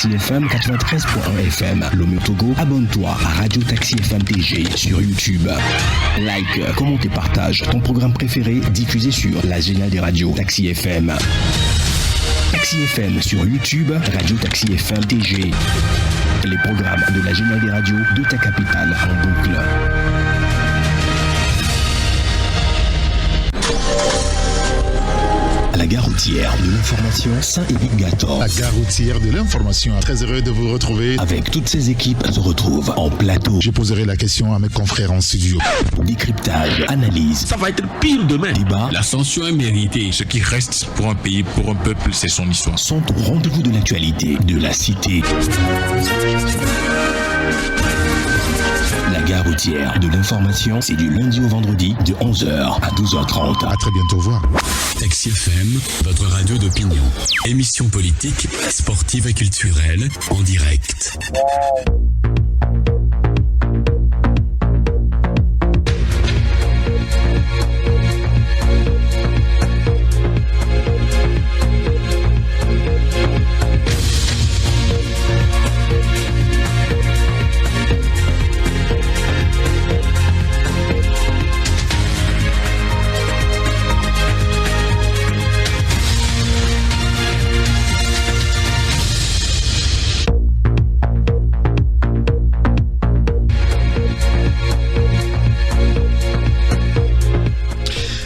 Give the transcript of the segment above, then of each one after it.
Taxi FM 93.1 FM. Lomé Togo, abonne-toi à Radio Taxi FM TG sur YouTube. Like, commente et partage ton programme préféré diffusé sur la géniale des radios Taxi FM. Taxi FM sur YouTube, Radio Taxi FM TG. Les programmes de la géniale des radios de ta capitale en boucle. La gare routière de l'information Saint-Émile-Gator. La gare routière de l'information. Très heureux de vous retrouver. Avec toutes ces équipes se retrouvent en plateau. Je poserai la question à mes confrères en studio. Décryptage, analyse. Ça va être pire demain. Débat. L'ascension est méritée. Ce qui reste pour un pays, pour un peuple, c'est son histoire. Sont au rendez-vous de l'actualité, de la cité. La gare routière de l'information, c'est du lundi au vendredi de 11h à 12h30. À très bientôt, au revoir. Taxi FM, votre radio d'opinion. Émission politique, sportive et culturelle, en direct.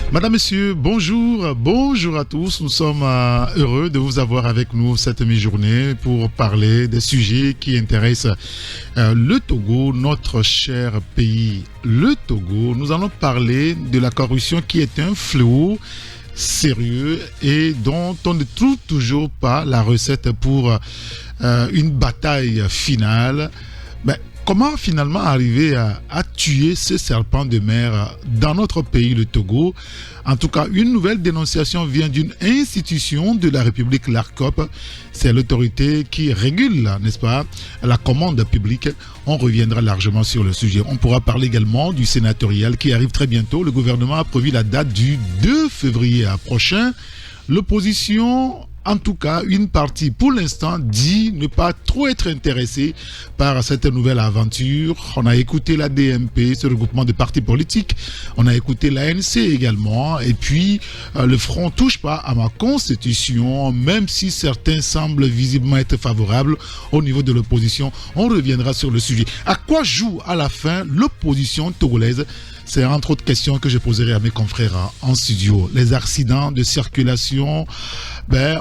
Madame, Monsieur, bonjour, bonjour à tous. Nous sommes heureux de vous avoir avec nous cette mi-journée pour parler des sujets qui intéressent le Togo, notre cher pays, le Togo. Nous allons parler de la corruption qui est un fléau sérieux et dont on ne trouve toujours pas la recette pour une bataille finale. Comment finalement arriver à tuer ce serpent de mer dans notre pays, le Togo? En tout cas, une nouvelle dénonciation vient d'une institution de la République, l'ARCOP. C'est l'autorité qui régule, n'est-ce pas, la commande publique. On reviendra largement sur le sujet. On pourra parler également du sénatorial qui arrive très bientôt. Le gouvernement a prévu la date du 2 février prochain. L'opposition, en tout cas, une partie, pour l'instant, dit ne pas trop être intéressée par cette nouvelle aventure. On a écouté la DMP, ce regroupement de partis politiques. On a écouté l'ANC également. Et puis, le Front touche pas à ma constitution, même si certains semblent visiblement être favorables au niveau de l'opposition. On reviendra sur le sujet. À quoi joue à la fin l'opposition togolaise? C'est entre autres questions que je poserai à mes confrères en studio. Les accidents de circulation,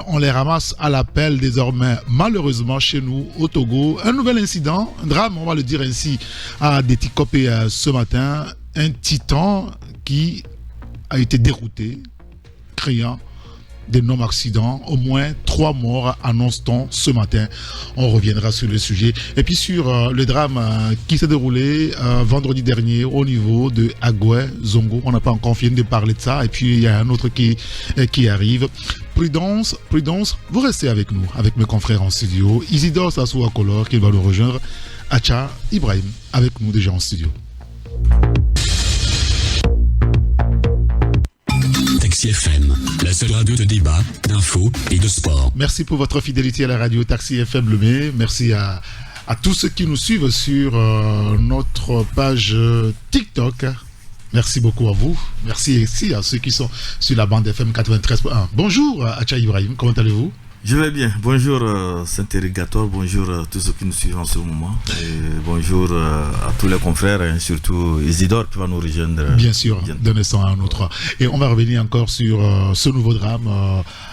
on les ramasse à l'appel désormais, malheureusement chez nous au Togo. Un nouvel incident, un drame, on va le dire ainsi, à Détikopé ce matin. Un titan qui a été dérouté, criant d'énormes accidents, au moins 3 morts, annonce-t-on ce matin. On reviendra sur le sujet. Et puis sur le drame qui s'est déroulé vendredi dernier au niveau de Agoué, Zongo. On n'a pas encore fini de parler de ça. Et puis il y a un autre qui arrive. Prudence, vous restez avec nous, avec mes confrères en studio. Isidore Sassou Akolor qui va nous rejoindre. Acha Ibrahim avec nous déjà en studio. Taxi FM, la seule radio de débat, d'infos et de sport. Merci pour votre fidélité à la radio Taxi FM Lomé. Merci à tous ceux qui nous suivent sur notre page TikTok. Merci beaucoup à vous. Merci aussi à ceux qui sont sur la bande FM 93.1. Bonjour Acha Ibrahim, comment allez-vous? Je vais bien. Bonjour Saint-Émile-Gator, bonjour à tous ceux qui nous suivent en ce moment. Et bonjour à tous les confrères, et surtout Isidore qui va nous rejoindre. Bien sûr, d'un instant à un autre. Et on va revenir encore sur ce nouveau drame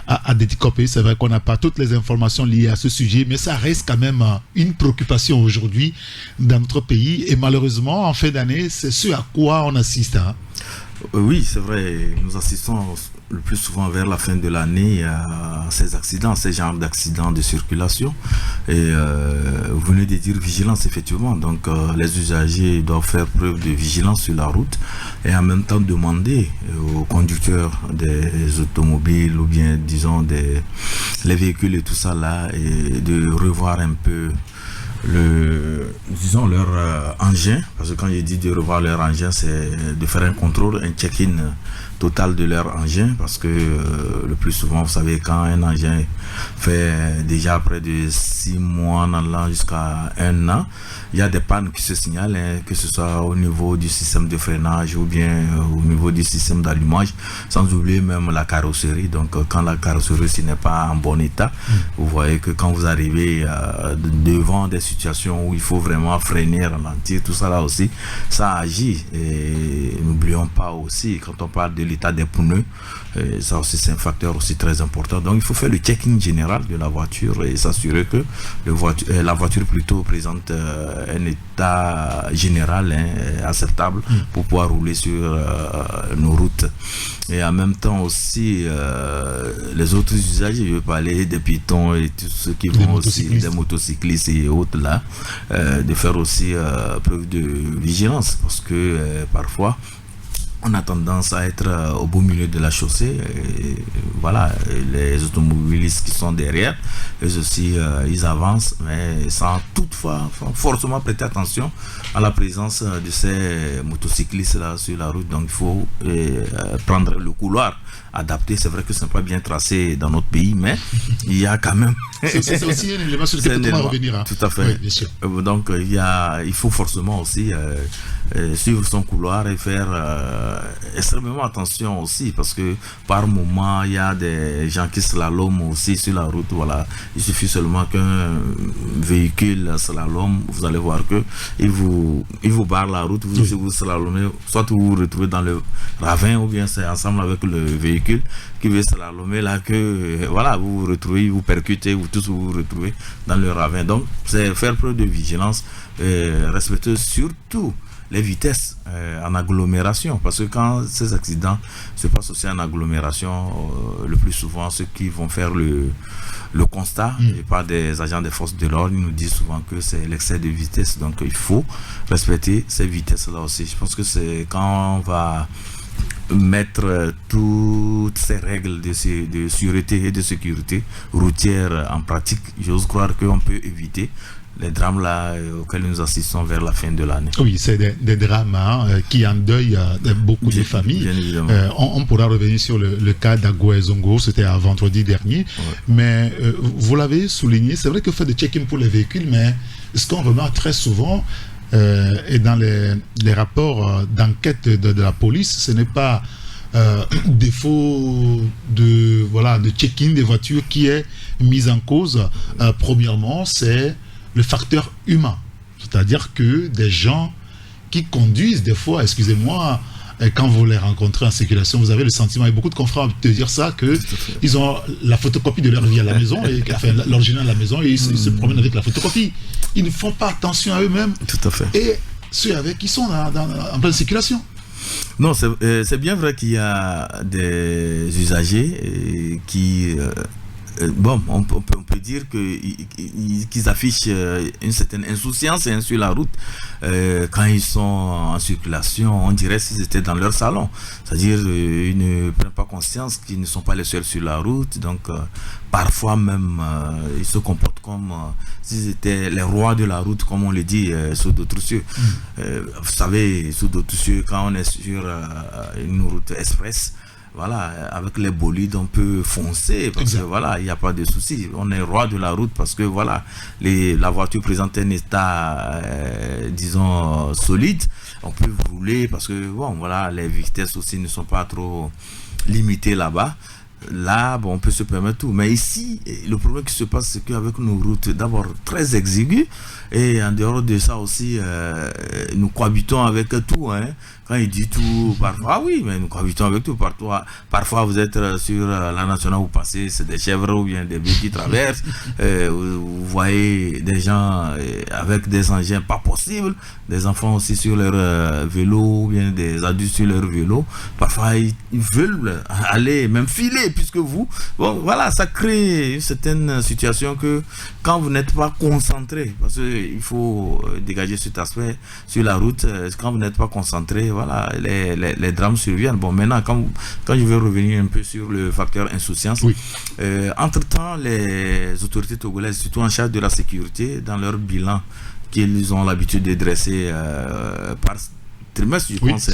à Détikopé. C'est vrai qu'on n'a pas toutes les informations liées à ce sujet, mais ça reste quand même une préoccupation aujourd'hui dans notre pays. Et malheureusement, en fin d'année, c'est ce à quoi on assiste. Oui, c'est vrai. Nous assistons le plus souvent vers la fin de l'année à ces accidents, ces genres d'accidents de circulation. Et vous venez de dire vigilance, effectivement. Donc les usagers doivent faire preuve de vigilance sur la route et en même temps demander aux conducteurs des automobiles ou bien, disons, les véhicules et tout ça là, et de revoir un peu leur engin, Parce que quand je dis de revoir leur engin, c'est de faire un contrôle, un check-in total de leur engin, parce que le plus souvent, vous savez, quand un engin fait déjà près de 6 mois en allant jusqu'à 1 an, il y a des pannes qui se signalent, que ce soit au niveau du système de freinage ou bien au niveau du système d'allumage, sans oublier même la carrosserie. Donc quand la carrosserie n'est pas en bon état, vous voyez que quand vous arrivez devant des situations où il faut vraiment freiner, ralentir, tout ça là aussi, ça agit. Et n'oublions pas aussi, quand on parle de l'état des pneus, ça aussi c'est un facteur aussi très important. Donc il faut faire le check-in général de la voiture et s'assurer que la voiture plutôt présente un état général acceptable pour pouvoir rouler sur nos routes. Et en même temps aussi les autres usagers, je veux parler des piétons et tous ceux qui vont aussi, des motocyclistes et autres là, de faire aussi preuve de vigilance, parce que parfois on a tendance à être au beau milieu de la chaussée. Et voilà, les automobilistes qui sont derrière, eux aussi, ils avancent, mais sans toutefois forcément prêter attention à la présence de ces motocyclistes-là sur la route. Donc il faut prendre le couloir adapté. C'est vrai que ce n'est pas bien tracé dans notre pays, mais il y a quand même... c'est aussi un élément sur lequel on va revenir. Hein. Tout à fait. Oui, bien sûr. Donc il faut forcément aussi suivre son couloir et faire extrêmement attention aussi, parce que par moment il y a des gens qui slaloment aussi sur la route. Voilà, il suffit seulement qu'un véhicule slalom, vous allez voir que il vous barre la route, vous aussi vous slalomez, soit vous vous retrouvez dans le ravin, ou bien c'est ensemble avec le véhicule qui veut slalomer là que voilà, vous vous retrouvez, vous percutez, vous tous vous retrouvez dans le ravin. Donc c'est faire preuve de vigilance, respecter surtout les vitesses en agglomération, parce que quand ces accidents se passent aussi en agglomération, le plus souvent ceux qui vont faire le constat, et pas des agents des forces de l'ordre, ils nous disent souvent que c'est l'excès de vitesse. Donc il faut respecter ces vitesses là aussi. Je pense que c'est quand on va mettre toutes ces règles de sûreté et de sécurité routière en pratique, j'ose croire qu'on peut éviter les drames là auxquels nous assistons vers la fin de l'année. Oui, c'est des drames qui endeuillent beaucoup de familles. On pourra revenir sur le cas d'Agouezongo, c'était à vendredi dernier. Ouais. Mais vous l'avez souligné, c'est vrai que fait de check-in pour les véhicules, mais ce qu'on remarque très souvent, et dans les rapports d'enquête de la police, ce n'est pas défaut de check-in des voitures qui est mis en cause. Premièrement, c'est le facteur humain. C'est-à-dire que des gens qui conduisent des fois, excusez-moi, quand vous les rencontrez en circulation, vous avez le sentiment, et beaucoup de confrères te dire ça, qu'ils ont la photocopie de leur vie à la maison, enfin, l'original à la maison, et ils se promènent avec la photocopie. Ils ne font pas attention à eux-mêmes. Tout à fait. Et ceux avec qui sont en pleine circulation. Non, c'est bien vrai qu'il y a des usagers qui... on peut dire qu'ils affichent une certaine insouciance sur la route. Quand ils sont en circulation, on dirait s'ils étaient dans leur salon. C'est-à-dire ils ne prennent pas conscience qu'ils ne sont pas les seuls sur la route. Donc parfois même ils se comportent comme s'ils étaient les rois de la route, comme on le dit sous d'autres cieux. Vous savez, sous d'autres cieux, quand on est sur une route express, voilà, avec les bolides, on peut foncer parce que voilà, il n'y a pas de souci. On est roi de la route parce que voilà, la voiture présente un état, disons, solide. On peut rouler parce que bon, voilà, les vitesses aussi ne sont pas trop limitées là-bas. Là, bon, on peut se permettre tout. Mais ici, le problème qui se passe, c'est qu'avec nos routes d'abord très exiguës, et en dehors de ça aussi, nous cohabitons avec tout. Quand il dit tout, parfois, oui, mais nous cohabitons avec tout. Parfois, vous êtes sur la nationale, vous passez, c'est des chèvres ou bien des bœufs qui traversent. Vous voyez des gens avec des engins pas possibles, des enfants aussi sur leur vélo, ou bien des adultes sur leur vélo. Parfois, ils veulent aller, même filer, puisque vous, bon, voilà, ça crée une certaine situation que quand vous n'êtes pas concentré, parce qu'il faut dégager cet aspect sur la route, quand vous n'êtes pas concentré, voilà, les drames surviennent. Bon, maintenant, quand je vais revenir un peu sur le facteur insouciance, oui. Entre-temps, les autorités togolaises, surtout en charge de la sécurité, dans leur bilan qu'ils ont l'habitude de dresser trimestre, je pense,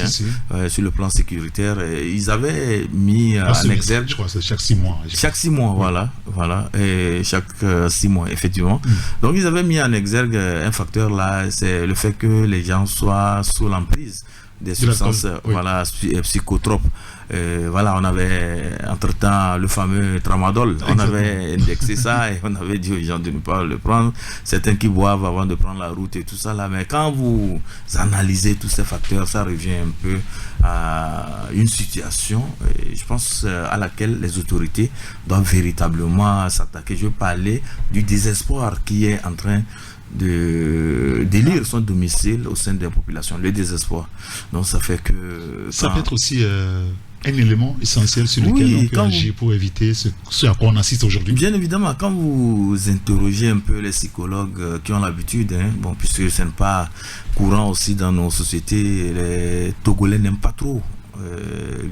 sur le plan sécuritaire. Ils avaient mis en exergue... Je crois que c'est chaque 6 mois. Chaque 6 mois, voilà. Et chaque 6 mois, effectivement. Donc, ils avaient mis en exergue un facteur là, c'est le fait que les gens soient sous l'emprise des substances psychotropes. On avait entre-temps le fameux tramadol. On avait indexé ça et on avait dit aux gens de ne pas le prendre. Certains qui boivent avant de prendre la route et tout ça là. Mais quand vous analysez tous ces facteurs, ça revient un peu à une situation, je pense, à laquelle les autorités doivent véritablement s'attaquer. Je veux parler du désespoir qui est en train de d'élire son domicile au sein des populations, le désespoir. Donc ça fait que... Ça peut être aussi un élément essentiel sur lequel on peut agir pour éviter ce à quoi on assiste aujourd'hui. Bien évidemment, quand vous interrogez un peu les psychologues qui ont l'habitude, puisque ce n'est pas courant aussi dans nos sociétés, les Togolais n'aiment pas trop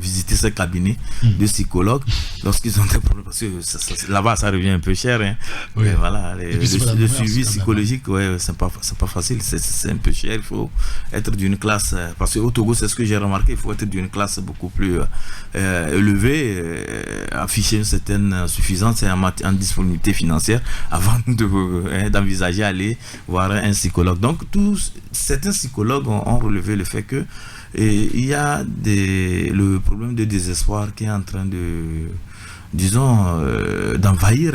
visiter ces cabinets de psychologues lorsqu'ils ont des problèmes, parce que là-bas ça revient un peu cher, mais voilà, le suivi psychologique, c'est pas facile, c'est un peu cher. Il faut être d'une classe, parce qu'au Togo, c'est ce que j'ai remarqué, il faut être d'une classe beaucoup plus élevée, afficher une certaine suffisance en disponibilité financière avant d'envisager aller voir un psychologue. Donc certains psychologues ont relevé le fait que il y a le problème de désespoir qui est en train d'envahir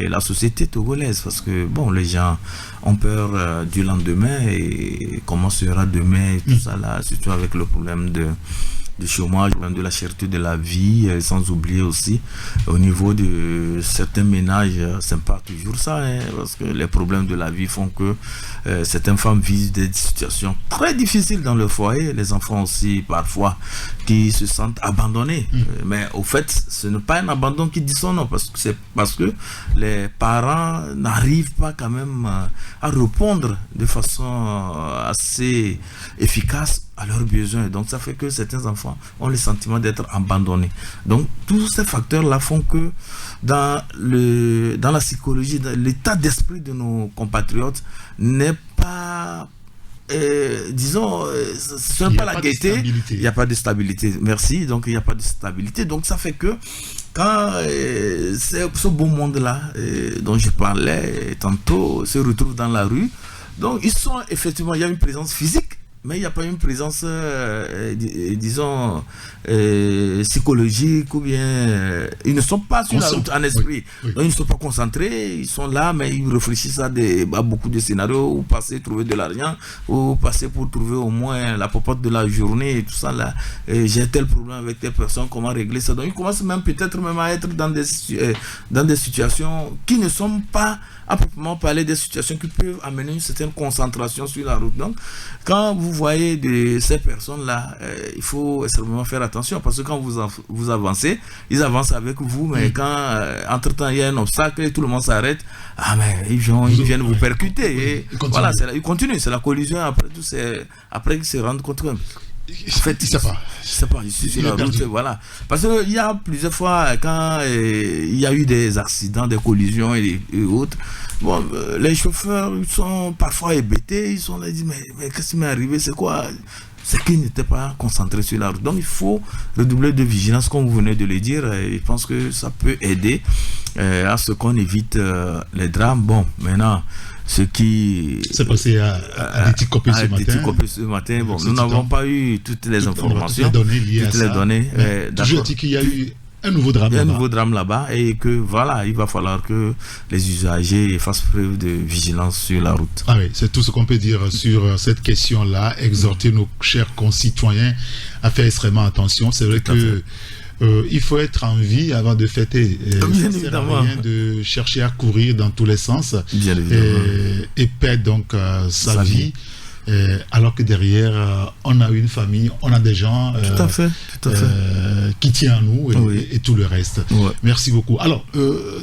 la société togolaise, parce que les gens ont peur du lendemain et comment sera demain et tout ça là, surtout avec le problème de chômage, de la cherté de la vie, sans oublier aussi au niveau de certains ménages, c'est pas toujours ça, parce que les problèmes de la vie font que certaines femmes vivent des situations très difficiles dans le foyer, les enfants aussi parfois qui se sentent abandonnés, mais au fait ce n'est pas un abandon qui dit son nom, parce que les parents n'arrivent pas quand même à répondre de façon assez efficace à leurs besoins. Donc ça fait que certains enfants ont le sentiment d'être abandonnés. Donc tous ces facteurs-là font que dans la psychologie, dans l'état d'esprit de nos compatriotes n'est pas... ce n'est pas la gaieté, il n'y a pas de stabilité. Merci. Donc il n'y a pas de stabilité. Donc ça fait que quand ce beau monde-là dont je parlais tantôt se retrouve dans la rue, donc ils sont effectivement, il y a une présence physique, mais il n'y a pas une présence, psychologique, ou bien ils ne sont pas sur la route en esprit. Donc, ils ne sont pas concentrés, ils sont là, mais ils réfléchissent à beaucoup de scénarios, ou passer, trouver de l'argent, ou passer pour trouver au moins la popote de la journée et tout ça là. J'ai tel problème avec telle personne, comment régler ça. Donc ils commencent peut-être à être dans des situations qui ne sont pas, à proprement parler, des situations qui peuvent amener une certaine concentration sur la route. Donc quand vous voyez ces personnes-là, il faut extrêmement faire attention, parce que quand vous avancez, ils avancent avec vous, mais quand entre-temps il y a un obstacle et tout le monde s'arrête, mais ils viennent vous percuter. Et voilà, ils continuent, c'est la collision, après qu'ils se rendent compte que... En fait, c'est pas ici sur la route, voilà. Parce qu'il y a plusieurs fois, quand il y a eu des accidents, des collisions et autres, les chauffeurs ils sont parfois hébétés, ils sont là, ils disent mais qu'est-ce qui m'est arrivé, c'est quoi? C'est qu'ils n'étaient pas concentrés sur la route. Donc il faut redoubler de vigilance, comme vous venez de le dire, et je pense que ça peut aider à ce qu'on évite les drames. Bon, maintenant, ce qui s'est passé à Déticopé ce matin, nous n'avons pas eu toutes les informations, toutes les données. Toujours dit qu'il y a eu un nouveau drame là-bas, et que voilà, il va falloir que les usagers fassent preuve de vigilance sur la route. Ah oui, c'est tout ce qu'on peut dire sur cette question-là. Exhorter nos chers concitoyens à faire extrêmement attention. C'est vrai que il faut être en vie avant de fêter. Ça ne sert à rien de chercher à courir dans tous les sens et perdre donc sa vie. Alors que derrière, on a une famille, on a des gens tout à fait. qui tiennent à nous et tout le reste. Merci beaucoup. Alors,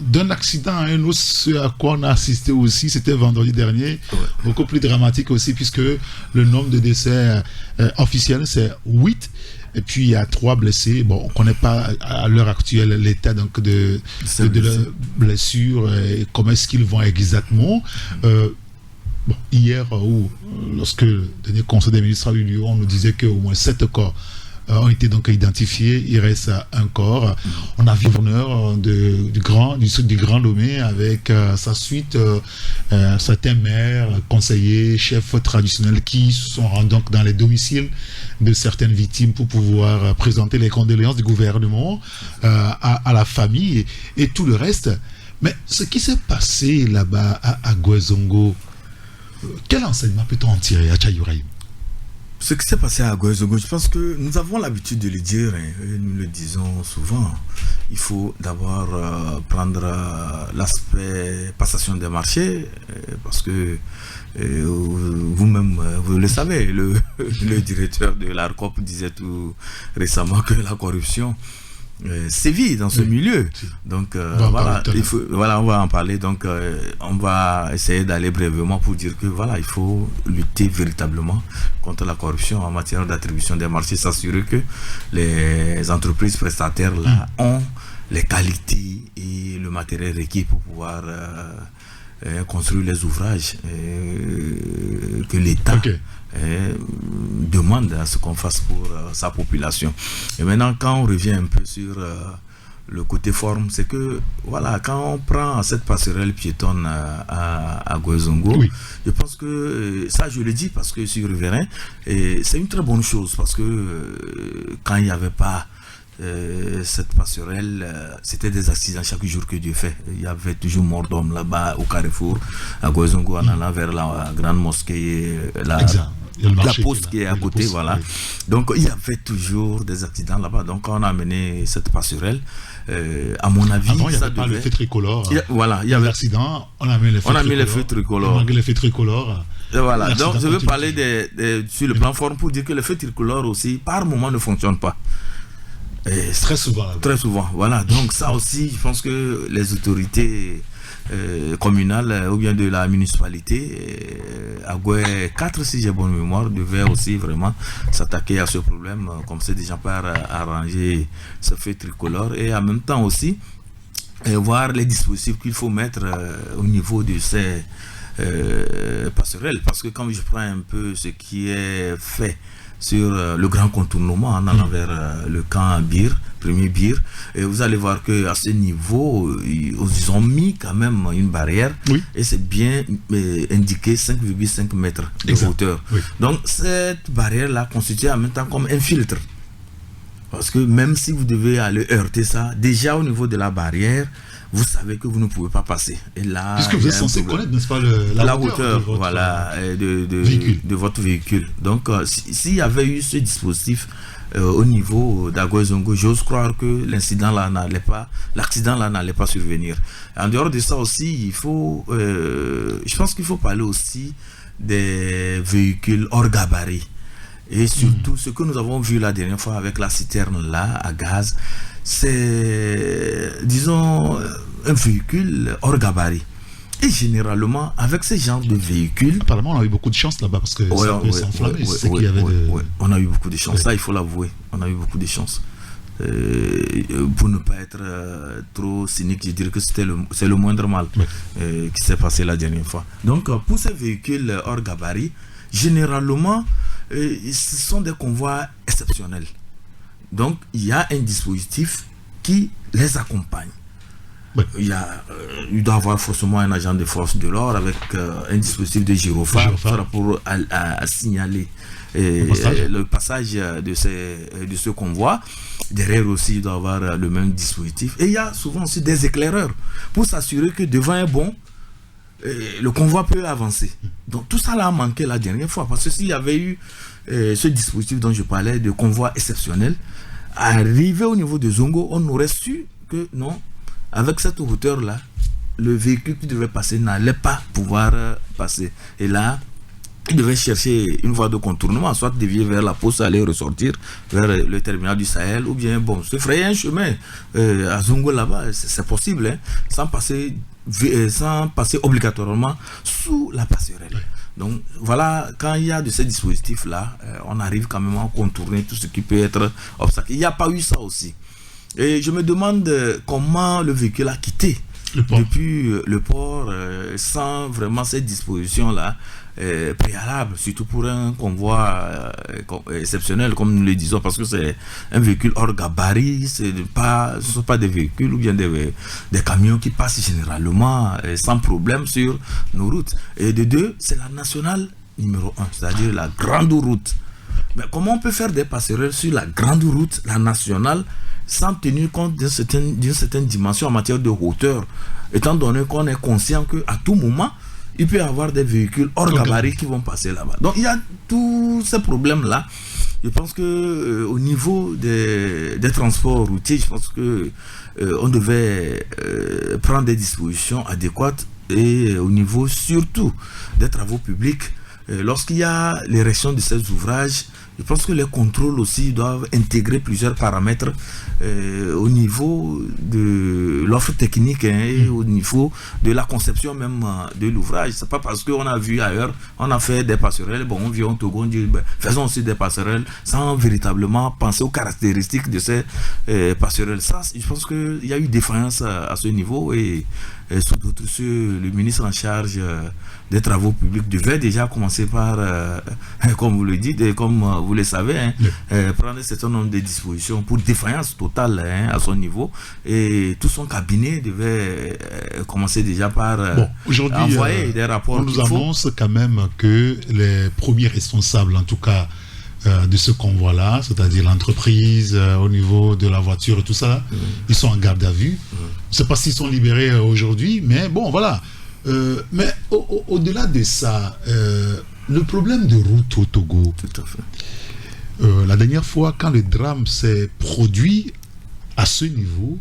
d'un accident à un autre, ce à quoi on a assisté aussi, c'était vendredi dernier, beaucoup plus dramatique aussi, puisque le nombre de décès officiels, c'est 8. Et puis il y a 3 blessés. Bon, on ne connaît pas à l'heure actuelle l'état donc de leurs blessures et comment est-ce qu'ils vont exactement. Bon, hier, lorsque le dernier conseil des ministres a eu lieu, on nous disait qu'au moins 7 corps ont été donc identifiés. Il reste un corps. On a vu le gouverneur du Grand Lomé avec sa suite, certains maires, conseillers, chefs traditionnels qui se sont rendus donc dans les domiciles de certaines victimes pour pouvoir présenter les condoléances du gouvernement à la famille et tout le reste. Mais ce qui s'est passé là-bas à Gouezongo, quel enseignement peut-on en tirer à Tchayouraïm? Ce qui s'est passé à Gouezongo, je pense que nous avons l'habitude de le dire, et nous le disons souvent. Il faut d'abord prendre l'aspect passation des marchés, parce que vous-même, vous le savez, le directeur de l'ARCOP disait tout récemment que la corruption sévit dans ce milieu. Donc voilà, on va en parler. Donc on va essayer d'aller brièvement pour dire que voilà, il faut lutter véritablement contre la corruption en matière d'attribution des marchés, s'assurer que les entreprises prestataires là ont les qualités et le matériel requis pour pouvoir construire les ouvrages que l'État demande à ce qu'on fasse pour sa population. Et maintenant, quand on revient un peu sur le côté forme, c'est que voilà, quand on prend cette passerelle piétonne à Gouezongo, je pense que ça, je le dis parce que je suis riverain, et c'est une très bonne chose, parce que quand il n'y avait pas cette passerelle, c'était des accidents chaque jour que Dieu fait. Il y avait toujours mort d'homme là-bas au carrefour à Gouezongo en allant vers la grande mosquée, la poste qui est à côté, voilà. Donc il y avait toujours des accidents là-bas. Donc quand on a amené cette passerelle, à mon avis, avant il n'y avait pas le feu tricolore. Voilà, il y avait l'accident, on a mis les feux tricolores. Malgré les feux tricolores. Voilà, donc je veux parler sur le plan forme pour dire que le feu tricolore aussi, par moment, ne fonctionne pas. Très souvent. Très souvent, voilà. Donc ça aussi, je pense que les autorités communales ou bien de la municipalité, à Goué 4, si j'ai bonne mémoire, devaient aussi vraiment s'attaquer à ce problème, comme c'est déjà par arranger ce fait tricolore, et en même temps aussi voir les dispositifs qu'il faut mettre au niveau de ces passerelles, parce que quand je prends un peu ce qui est fait sur le grand contournement en allant vers le camp Bir, premier Bir, et vous allez voir qu'à ce niveau, ils ont mis quand même une barrière, et c'est bien indiqué 5,5 mètres de hauteur. Donc cette barrière-là constitue en même temps comme un filtre. Parce que même si vous devez aller heurter ça, déjà au niveau de la barrière, vous savez que vous ne pouvez pas passer. Et là, puisque vous êtes censé connaître, n'est-ce pas, la hauteur de votre véhicule. Donc, s'il y avait eu ce dispositif au niveau d'Agouezongo, j'ose croire que l'accident là n'allait pas survenir. En dehors de ça aussi, il faut, je pense qu'il faut parler aussi des véhicules hors gabarit. Et surtout, ce que nous avons vu la dernière fois avec la citerne là, à gaz, c'est, disons, un véhicule hors gabarit. Et généralement, avec ce genre de véhicules... Apparemment, on a eu beaucoup de chance là-bas, parce que ça peut s'enflammer. On a eu beaucoup de chance, ça il faut l'avouer. On a eu beaucoup de chance. Pour ne pas être trop cynique, je dirais que c'est le moindre mal qui s'est passé la dernière fois. Donc, pour ces véhicules hors gabarit, généralement, ce sont des convois exceptionnels. Donc, il y a un dispositif qui les accompagne. Il doit y avoir forcément un agent de force de l'ordre avec un dispositif de gyrophare pour signaler le passage de ce convoi. Derrière aussi, il doit y avoir le même dispositif. Et il y a souvent aussi des éclaireurs pour s'assurer que devant un bond, le convoi peut avancer. Donc tout ça là a manqué la dernière fois, parce que s'il y avait eu ce dispositif dont je parlais de convoi exceptionnel, arrivé au niveau de Zongo, on aurait su que non, avec cette hauteur là, le véhicule qui devait passer n'allait pas pouvoir passer. Et là, il devait chercher une voie de contournement, soit dévier vers la poste, aller ressortir vers le terminal du Sahel, ou bien se frayer un chemin à Zongo là-bas, c'est possible, hein, sans passer obligatoirement sous la passerelle. Donc voilà, quand il y a de ces dispositifs là, on arrive quand même à contourner tout ce qui peut être obstacle. Il n'y a pas eu ça aussi. Et je me demande comment le véhicule a quitté depuis le port, sans vraiment cette disposition-là préalable, surtout pour un convoi exceptionnel, comme nous le disons, parce que c'est un véhicule hors gabarit, ce ne sont pas des véhicules ou bien des camions qui passent généralement sans problème sur nos routes. Et de deux, c'est la nationale numéro 1, c'est-à-dire la grande route. Mais comment on peut faire des passerelles sur la grande route, la nationale, sans tenir compte d'une certaine dimension en matière de hauteur, étant donné qu'on est conscient qu'à tout moment, il peut y avoir des véhicules hors gabarit qui vont passer là-bas. Donc il y a tous ces problèmes-là. Je pense que au niveau des transports routiers, je pense que on devait prendre des dispositions adéquates, et au niveau surtout des travaux publics. Lorsqu'il y a l'érection de ces ouvrages, je pense que les contrôles aussi doivent intégrer plusieurs paramètres au niveau de l'offre technique et au niveau de la conception même de l'ouvrage. C'est pas parce qu'on a vu ailleurs, on a fait des passerelles, bon, on vient au Togo, on dit faisons aussi des passerelles sans véritablement penser aux caractéristiques de ces passerelles. Ça, je pense qu'il y a eu défaillance à ce niveau, et sous d'autres cieux, le ministre en charge des travaux publics devait déjà commencer par, comme vous le dites et comme vous le savez, prendre un certain nombre de dispositions pour défaillance totale à son niveau, et tout son cabinet devait commencer déjà par envoyer des rapports. On nous annonce quand même que les premiers responsables, en tout cas de ce convoi-là, c'est-à-dire l'entreprise, au niveau de la voiture et tout ça, ils sont en garde à vue. Je ne sais pas s'ils sont libérés aujourd'hui, mais bon, voilà. Mais au-delà de ça, le problème de route au Togo, tout à fait. La dernière fois, quand le drame s'est produit à ce niveau,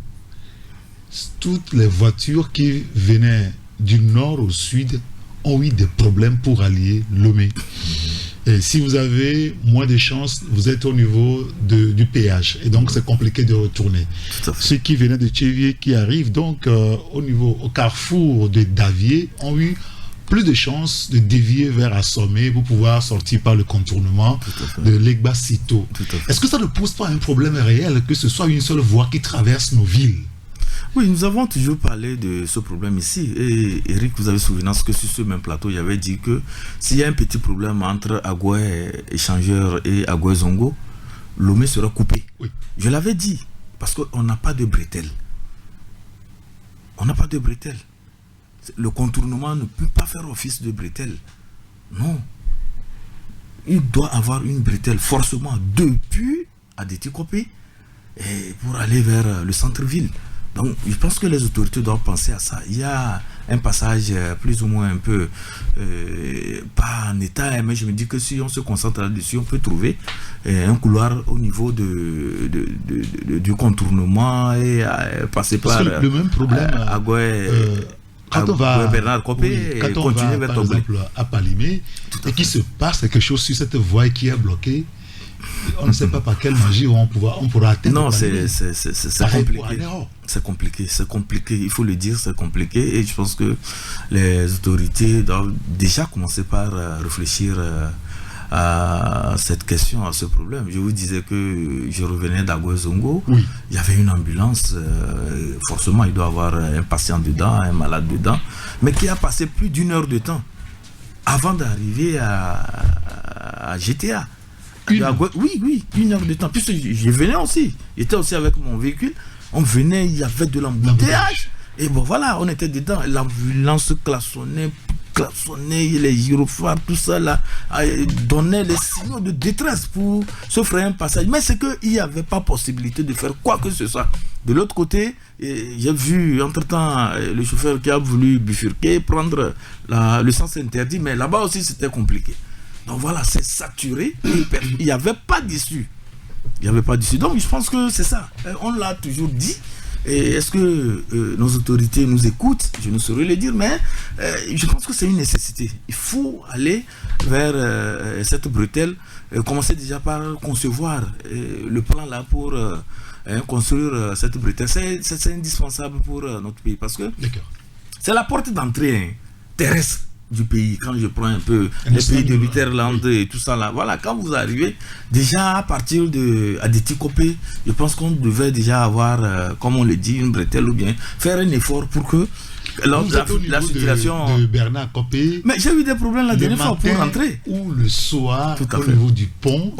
toutes les voitures qui venaient du nord au sud ont eu des problèmes pour allier Lomé. Et si vous avez moins de chance, vous êtes au niveau du péage. Et donc, c'est compliqué de retourner. Ceux qui venaient de Tchévier, qui arrivent donc au carrefour de Davier, ont eu plus de chances de dévier vers Assomé pour pouvoir sortir par le contournement de Legba-Sito. Est-ce que ça ne pose pas un problème réel que ce soit une seule voie qui traverse nos villes? Oui, nous avons toujours parlé de ce problème ici. Et Eric, vous avez souvenance que sur ce même plateau, il avait dit que s'il y a un petit problème entre Agoué échangeur et Agoué Zongo, Lomé sera coupé. Oui. Je l'avais dit, parce qu'on n'a pas de bretelles. On n'a pas de bretelles. Le contournement ne peut pas faire office de bretelle. Non. Il doit avoir une bretelle forcément depuis Adétikopé et pour aller vers le centre-ville. Donc, je pense que les autorités doivent penser à ça. Il y a un passage plus ou moins un peu, pas en état, mais je me dis que si on se concentre là-dessus, on peut trouver un couloir au niveau du contournement et passer par le même problème quand on va Bernard Copé, quand on va par exemple à Palimé et qu'il se passe quelque chose sur cette voie qui est bloquée, on ne sait pas par quelle magie on pourra atteindre. Non, c'est compliqué. C'est compliqué, il faut le dire, c'est compliqué. Et je pense que les autorités doivent déjà commencer par réfléchir à cette question, à ce problème. Je vous disais que je revenais d'Agoué Zongo. Oui. Il y avait une ambulance. Forcément, il doit y avoir un patient dedans, un malade dedans, mais qui a passé plus d'1 heure de temps avant d'arriver à GTA. Oui, 1 heure de temps. Puis je venais aussi. J'étais aussi avec mon véhicule. On venait, il y avait de l'embouteillage. Et bon, voilà, on était dedans. L'ambulance klaxonnait, les gyrophares, tout ça là, donnait les signaux de détresse pour se frayer un passage. Mais c'est qu'il n'y avait pas possibilité de faire quoi que ce soit. De l'autre côté, j'ai vu entre-temps le chauffeur qui a voulu bifurquer, prendre le sens interdit, mais là-bas aussi c'était compliqué. Donc voilà, c'est saturé, il n'y avait pas d'issue. Donc je pense que c'est ça. On l'a toujours dit. Et est-ce que nos autorités nous écoutent? Je ne saurais le dire, mais je pense que c'est une nécessité. Il faut aller vers cette bretelle, commencer déjà par concevoir le plan là pour construire cette bretelle. C'est indispensable pour notre pays parce que c'est la porte d'entrée terrestre du pays, quand je prends un peu les pays de Mitterrand et tout ça là, voilà, quand vous arrivez, déjà à partir de Adétikopé, je pense qu'on devait déjà avoir, comme on le dit, une bretelle ou bien faire un effort pour que la situation de Bernard Copé. Mais j'ai eu des problèmes la dernière fois pour rentrer. Ou le soir, au niveau du pont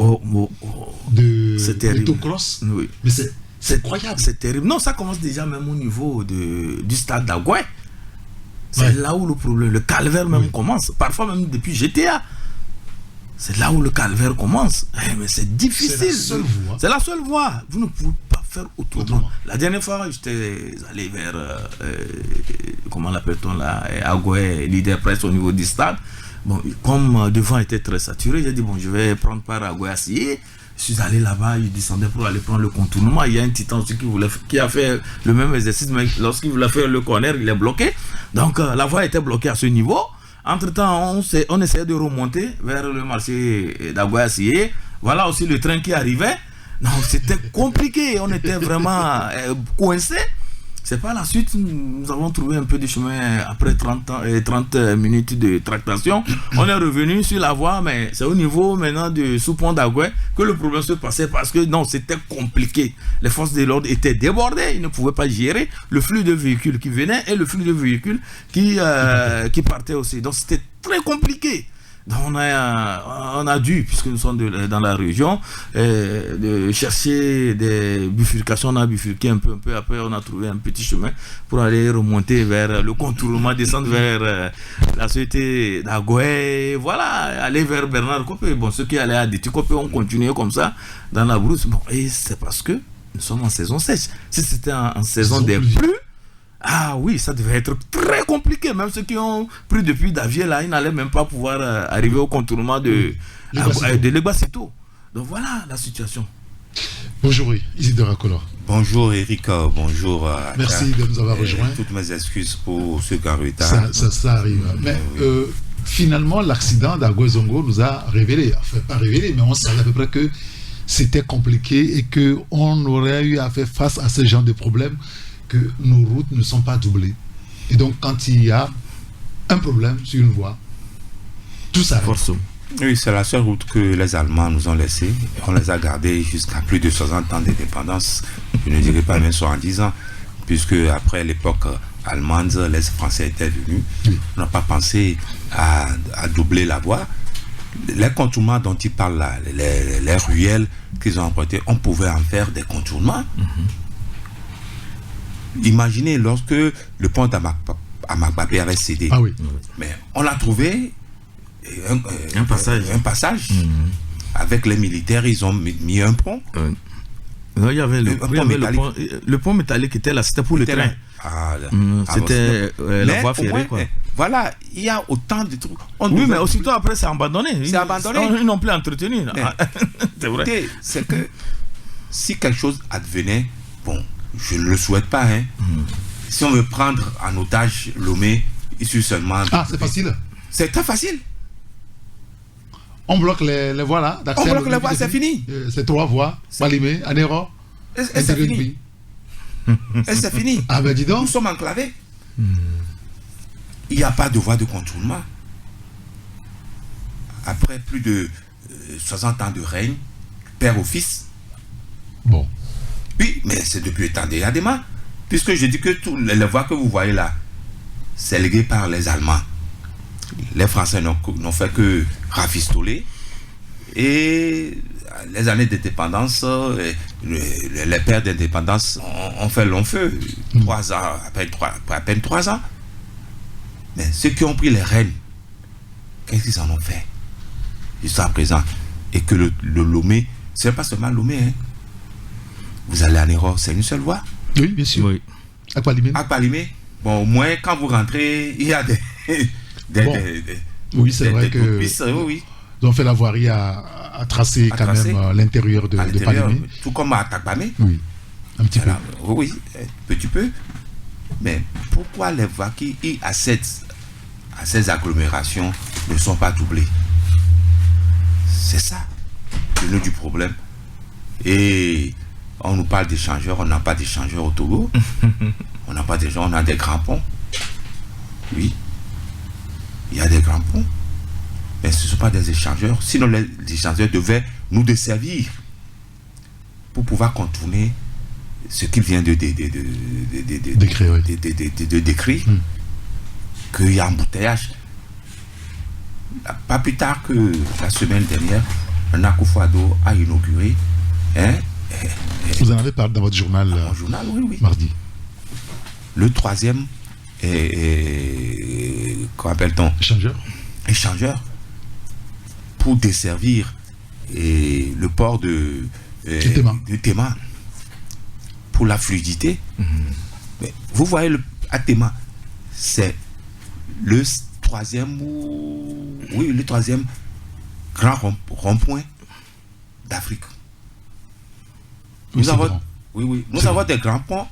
de l'autocross. Oui. Mais c'est incroyable. C'est terrible. Non, ça commence déjà même au niveau du stade d'Agoué. C'est là où le problème, le calvaire même commence. Parfois même depuis GTA. C'est là où le calvaire commence. Mais c'est difficile. C'est la seule voie. Vous ne pouvez pas faire autrement. La dernière fois, j'étais allé vers, comment l'appelle-t-on là, Agoué, leader presse au niveau du stade. Bon, comme devant était très saturé, j'ai dit, bon, je vais prendre part à Agoué Assiyé. Je suis allé là-bas, il descendait pour aller prendre le contournement. Il y a un titan aussi qui a fait le même exercice, mais lorsqu'il voulait faire le corner, il est bloqué. Donc la voie était bloquée à ce niveau. Entre-temps, on essayait de remonter vers le marché d'Agoué Assiyé. Voilà aussi le train qui arrivait. Donc c'était compliqué, on était vraiment coincés. C'est par la suite, nous avons trouvé un peu de chemin après 30 minutes de tractation. On est revenu sur la voie, mais c'est au niveau maintenant de sous-pont d'Agoué que le problème se passait parce que non, c'était compliqué. Les forces de l'ordre étaient débordées, ils ne pouvaient pas gérer le flux de véhicules qui venaient et le flux de véhicules qui partaient aussi. Donc c'était très compliqué. Donc on a dû, puisque nous sommes dans la région, de chercher des bifurcations. On a bifurqué un peu. Après, on a trouvé un petit chemin pour aller remonter vers le contournement, descendre vers la société d'Agoué. Voilà, aller vers Bernard Copé. Bon, ceux qui allaient à Adétikopé ont continué comme ça dans la brousse. Bon, et c'est parce que nous sommes en saison sèche. Si c'était en saison des pluies, ah oui, ça devait être très compliqué. Même ceux qui ont pris depuis Davier, là, ils n'allaient même pas pouvoir arriver au contournement de Legbasito. Donc voilà la situation. Bonjour Isidore Akolor. Bonjour Eric, bonjour. Merci de nous avoir rejoints. Toutes mes excuses pour ce grand retard. Ça arrive. Mais finalement, l'accident d'Agoué Zongo nous a révélé, enfin pas révélé, mais on savait à peu près que c'était compliqué et qu'on aurait eu à faire face à ce genre de problème, que nos routes ne sont pas doublées. Et donc, quand il y a un problème sur une voie, tout s'arrête. Oui, c'est la seule route que les Allemands nous ont laissée. On les a gardés jusqu'à plus de 60 ans d'indépendance. Je ne dirais pas même 70 ans, puisque après l'époque allemande, les Français étaient venus. Oui. On n'a pas pensé à doubler la voie. Les contournements dont ils parlent là, les ruelles qu'ils ont empruntés, on pouvait en faire des contournements. Imaginez lorsque le pont d'Amakbapé avait cédé. Ah oui. Mais on a trouvé un passage. Avec les militaires, ils ont mis un pont. Non, il y avait le pont métallique qui était là, c'était pour le train. C'était la voie ferrée, quoi. Voilà, il y a autant de trucs. Oui, mais aussitôt après, c'est abandonné. C'est abandonné. Ils n'ont plus entretenu. C'est vrai. C'est que si quelque chose advenait, bon, je ne le souhaite pas. Si on veut prendre en otage Lomé, il suffit seulement. Ah, c'est facile. C'est très facile. On bloque les voies là. On bloque les voies, c'est fini. C'est 3 voies. Malimé, Anero. Et c'est fini. Et c'est fini. Ah ben dis donc. Nous sommes enclavés. Il n'y a pas de voie de contournement. Après plus de 60 ans de règne, père au fils. Bon. Oui, mais c'est depuis le temps des Yadema. Puisque je dis que toutes les voies que vous voyez là, c'est légué par les Allemands. Les Français n'ont fait que rafistoler. Et les années d'indépendance, les pères d'indépendance ont fait long feu. 3 ans, à peine 3 ans. Mais ceux qui ont pris les rênes, qu'est-ce qu'ils en ont fait jusqu'à présent? Et que le Lomé, c'est pas seulement Lomé. Vous allez en erreur, c'est une seule voie. Oui, bien sûr. Oui. Akpalimé. Bon, au moins, quand vous rentrez, il y a oui, c'est vrai que pistes, oui. Ils ont fait la voirie à tracer quand même l'intérieur de Palimé. Tout comme à Takbamé. Oui, un petit peu. Oui, un petit peu. Mais pourquoi les voies qui à ces agglomérations ne sont pas doublées? C'est ça le nœud du problème. Et on nous parle d'échangeurs, on n'a pas d'échangeurs au Togo. On n'a pas d'échangeurs, on a des grands ponts. Oui. il y a des grands ponts, mais ce ne sont pas des échangeurs. Sinon, les échangeurs devaient nous desservir pour pouvoir contourner ce qu'il vient de décrire, qu'il y a embouteillage. Pas plus tard que la semaine dernière, Akufo-Addo a inauguré. Vous en avez parlé dans votre journal, oui. Mardi. Le troisième, comment appelle-t-on? Échangeur. Pour desservir le port de Tema. Pour la fluidité. Mais vous voyez, à Tema, c'est le troisième grand rond-point d'Afrique. Nous avons des grands ponts,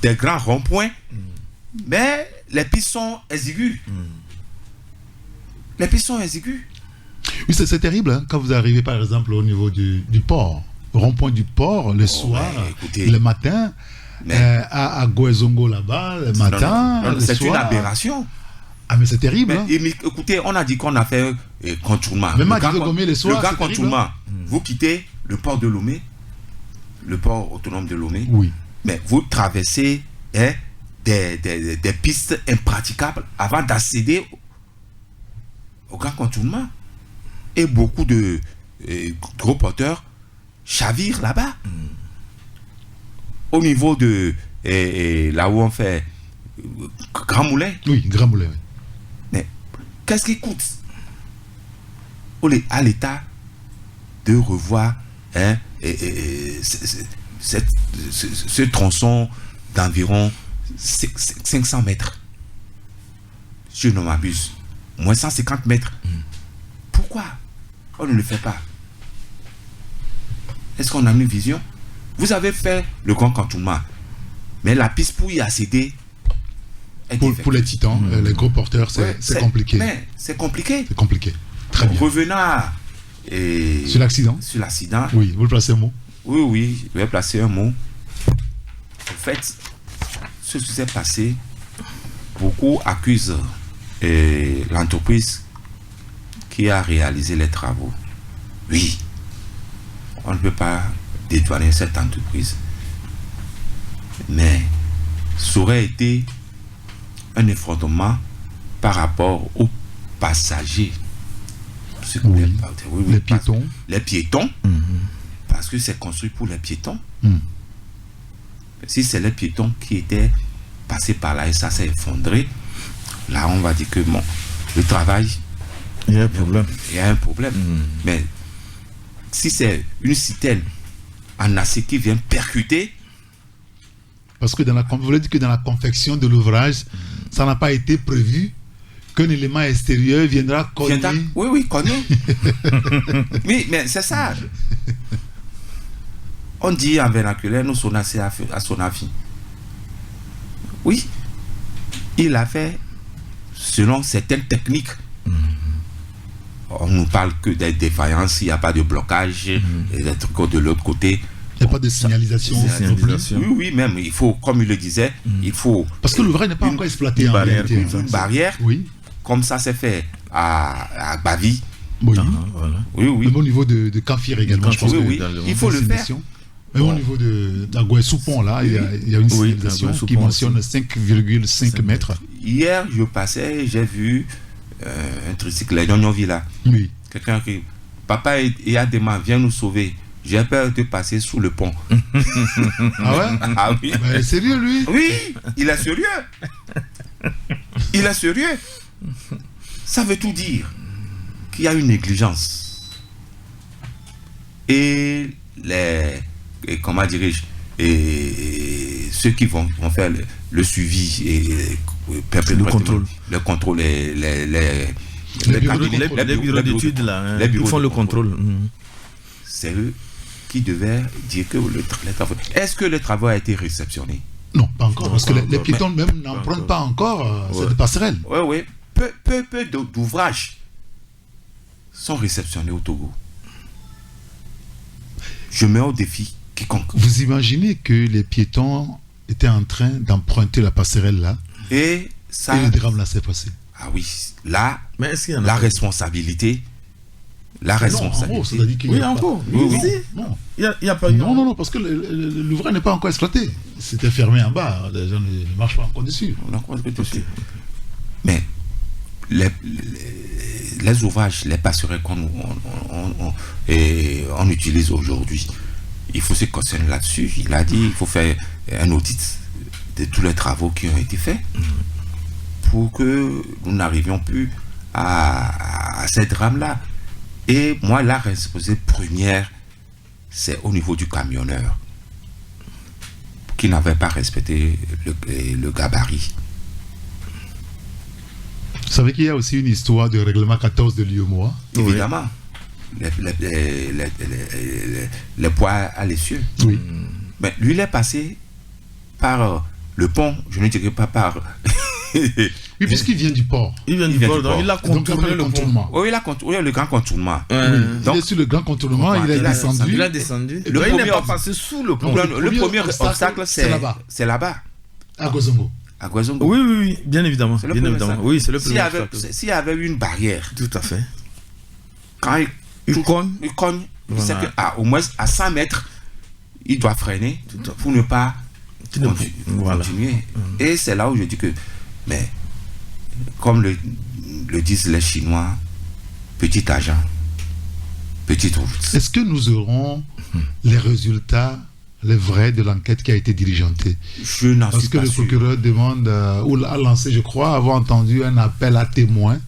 des grands ronds-points, mais les pistes sont exiguës. Oui, c'est terrible hein, quand vous arrivez par exemple au niveau du port, rond-point du port, le soir, le matin, à Gouezongo là-bas, le matin, non, le c'est soir. une aberration. Ah mais c'est terrible. Mais, écoutez, on a dit qu'on a fait contournement. Même à Gomé le soir, c'est contournement. Vous quittez le port de Lomé, le port autonome de Lomé. Oui. Mais vous traversez des pistes impraticables avant d'accéder au grand contournement. Et beaucoup de gros porteurs chavirent là-bas. Au niveau de là où on fait Grand Moulin. Oui, Grand Moulin. Oui. Mais qu'est-ce qui coûte à l'État de revoir ce tronçon d'environ 500 mètres? Je ne m'abuse. Moins 150 mètres. Pourquoi on ne le fait pas? Est-ce qu'on a une vision? Vous avez fait le grand contournement, mais la piste pour y accéder pour les titans, les gros porteurs, c'est compliqué. Mais c'est compliqué. C'est compliqué. Très bien. Revenant sur l'accident. Oui, vous placez un mot. Oui, je vais placer un mot. En fait, ce qui s'est passé, beaucoup accusent l'entreprise qui a réalisé les travaux. Oui, on ne peut pas dédouaner cette entreprise. Mais ça aurait été un effondrement par rapport aux passagers. Les piétons. Les piétons, parce que c'est construit pour les piétons. Si c'est les piétons qui étaient passés par là et ça s'est effondré, là on va dire que bon, le travail, il y a un problème. Mais si c'est une citerne en acier qui vient percuter, parce que vous voulez dire que dans la confection de l'ouvrage, ça n'a pas été prévu qu'un élément extérieur viendra cogner. Oui, cogner. Oui, mais c'est ça. On dit en vernaculaire, nous sommes assez à son avis. Oui, il a fait selon certaines techniques. On nous parle que des défaillances, il n'y a pas de blocage, et des trucs de l'autre côté. Il n'y a pas de signalisation. Oui, même, il faut, comme il le disait, il faut... Parce que l'ouvrage n'est pas encore exploité en réalité. Une barrière, comme ça s'est fait à Bavi. Oui. Oui. Même au niveau de Kafir également, je pense. Oui, il faut le faire. Même au niveau d'Agoué-Soupon, là, il y a une signalisation qui mentionne 5,5 mètres. Hier, je passais, j'ai vu un tricycle, les Nyonyovi là. Oui. Quelqu'un qui... Papa et Adema, viens nous sauver. J'ai peur de passer sous le pont. Ah ouais? Ah oui. Mais il est sérieux, lui? Oui, il est sérieux. Il est sérieux. Ça veut tout dire qu'il y a une négligence. Et comment dirais-je, et ceux qui vont faire le suivi et le contrôle, les bureaux d'études là, ils font le contrôle. C'est eux qui devaient dire que les travaux. Est-ce que le travail a été réceptionné? Non, pas encore, parce que les piétons même n'empruntent pas encore cette passerelle. Oui. Peu d'ouvrages sont réceptionnés au Togo. Je mets au défi quiconque. Vous imaginez que les piétons étaient en train d'emprunter la passerelle là, Et ça... Et le drame là s'est passé. Ah oui, là, Mais est-ce qu'il y en a la responsabilité... La responsabilité... Non, c'est-à-dire qu'il Oui, y a encore. pas... Oui, Non, oui. non. Il n'y a pas eu. Non, parce que l'ouvrage n'est pas encore exploité. C'était fermé en bas. Les gens ne marchent pas encore dessus. Mais les ouvrages, les passerelles on utilise aujourd'hui, il faut se concentrer là-dessus. Il a dit qu'il faut faire un audit de tous les travaux qui ont été faits pour que nous n'arrivions plus à ces drames-là. Et moi, la responsabilité première, c'est au niveau du camionneur qui n'avait pas respecté le gabarit. Vous savez qu'il y a aussi une histoire de règlement 14 de l'UEMOA. Évidemment. Les poids à l'essieu. Oui. Mais lui, il est passé par le pont, je ne dirais pas par... Oui, puisqu'il vient du port. Il vient du port, donc il a contourné le contournement. Oui, il a contourné le grand contournement. Oui. Donc, il est sur le grand contournement, il est descendu. Il a descendu. Le Donc, il premier n'est pas passé sous le pont. Le premier obstacle, c'est là-bas. C'est là-bas. À Gozongo. À Gozongo. Oui, bien évidemment. C'est le Bien premier évidemment. obstacle. Oui, c'est le premier obstacle. S'il y avait eu une barrière, Tout à fait. quand il cogne, il sait Voilà. qu'au moins à 100 mètres, il doit freiner pour ne pas Voilà. continuer. Et c'est là où je dis que, mais comme le disent les Chinois, petit agent, petite route. Est-ce que nous aurons les résultats, les vrais de l'enquête qui a été diligentée? Je n'en Parce suis que pas le sûr. procureur demande, ou a lancé, je crois, avoir entendu un appel à témoins.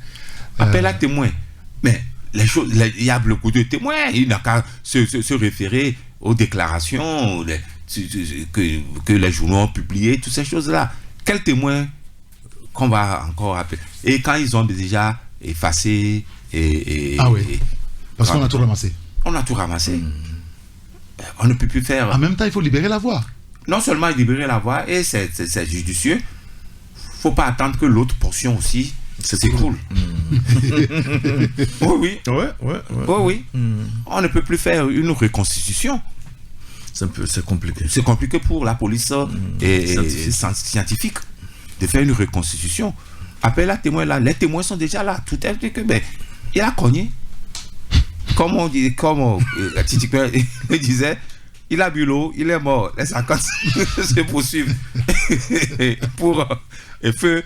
Appel à témoins. Mais les choses, il y a beaucoup de témoins. Il n'a qu'à se référer aux déclarations que les journaux ont publiées, toutes ces choses-là. Quels témoins qu'on va encore appeler? Et quand ils ont déjà effacé Ah oui. Parce qu'on a tout ramassé. On a tout ramassé. On ne peut plus faire... En même temps, il faut libérer la voie. Non seulement libérer la voie, et c'est judicieux, faut pas attendre que l'autre portion aussi s'écroule. Oui. Oui. On ne peut plus faire une reconstitution. C'est compliqué. C'est compliqué pour la police scientifique de faire une reconstitution. Appel à témoins là, les témoins sont déjà là. Tout est que il a cogné. Comme on dit, Titi me disait, il a bu l'eau, il est mort. Les 50 se poursuivent pour feu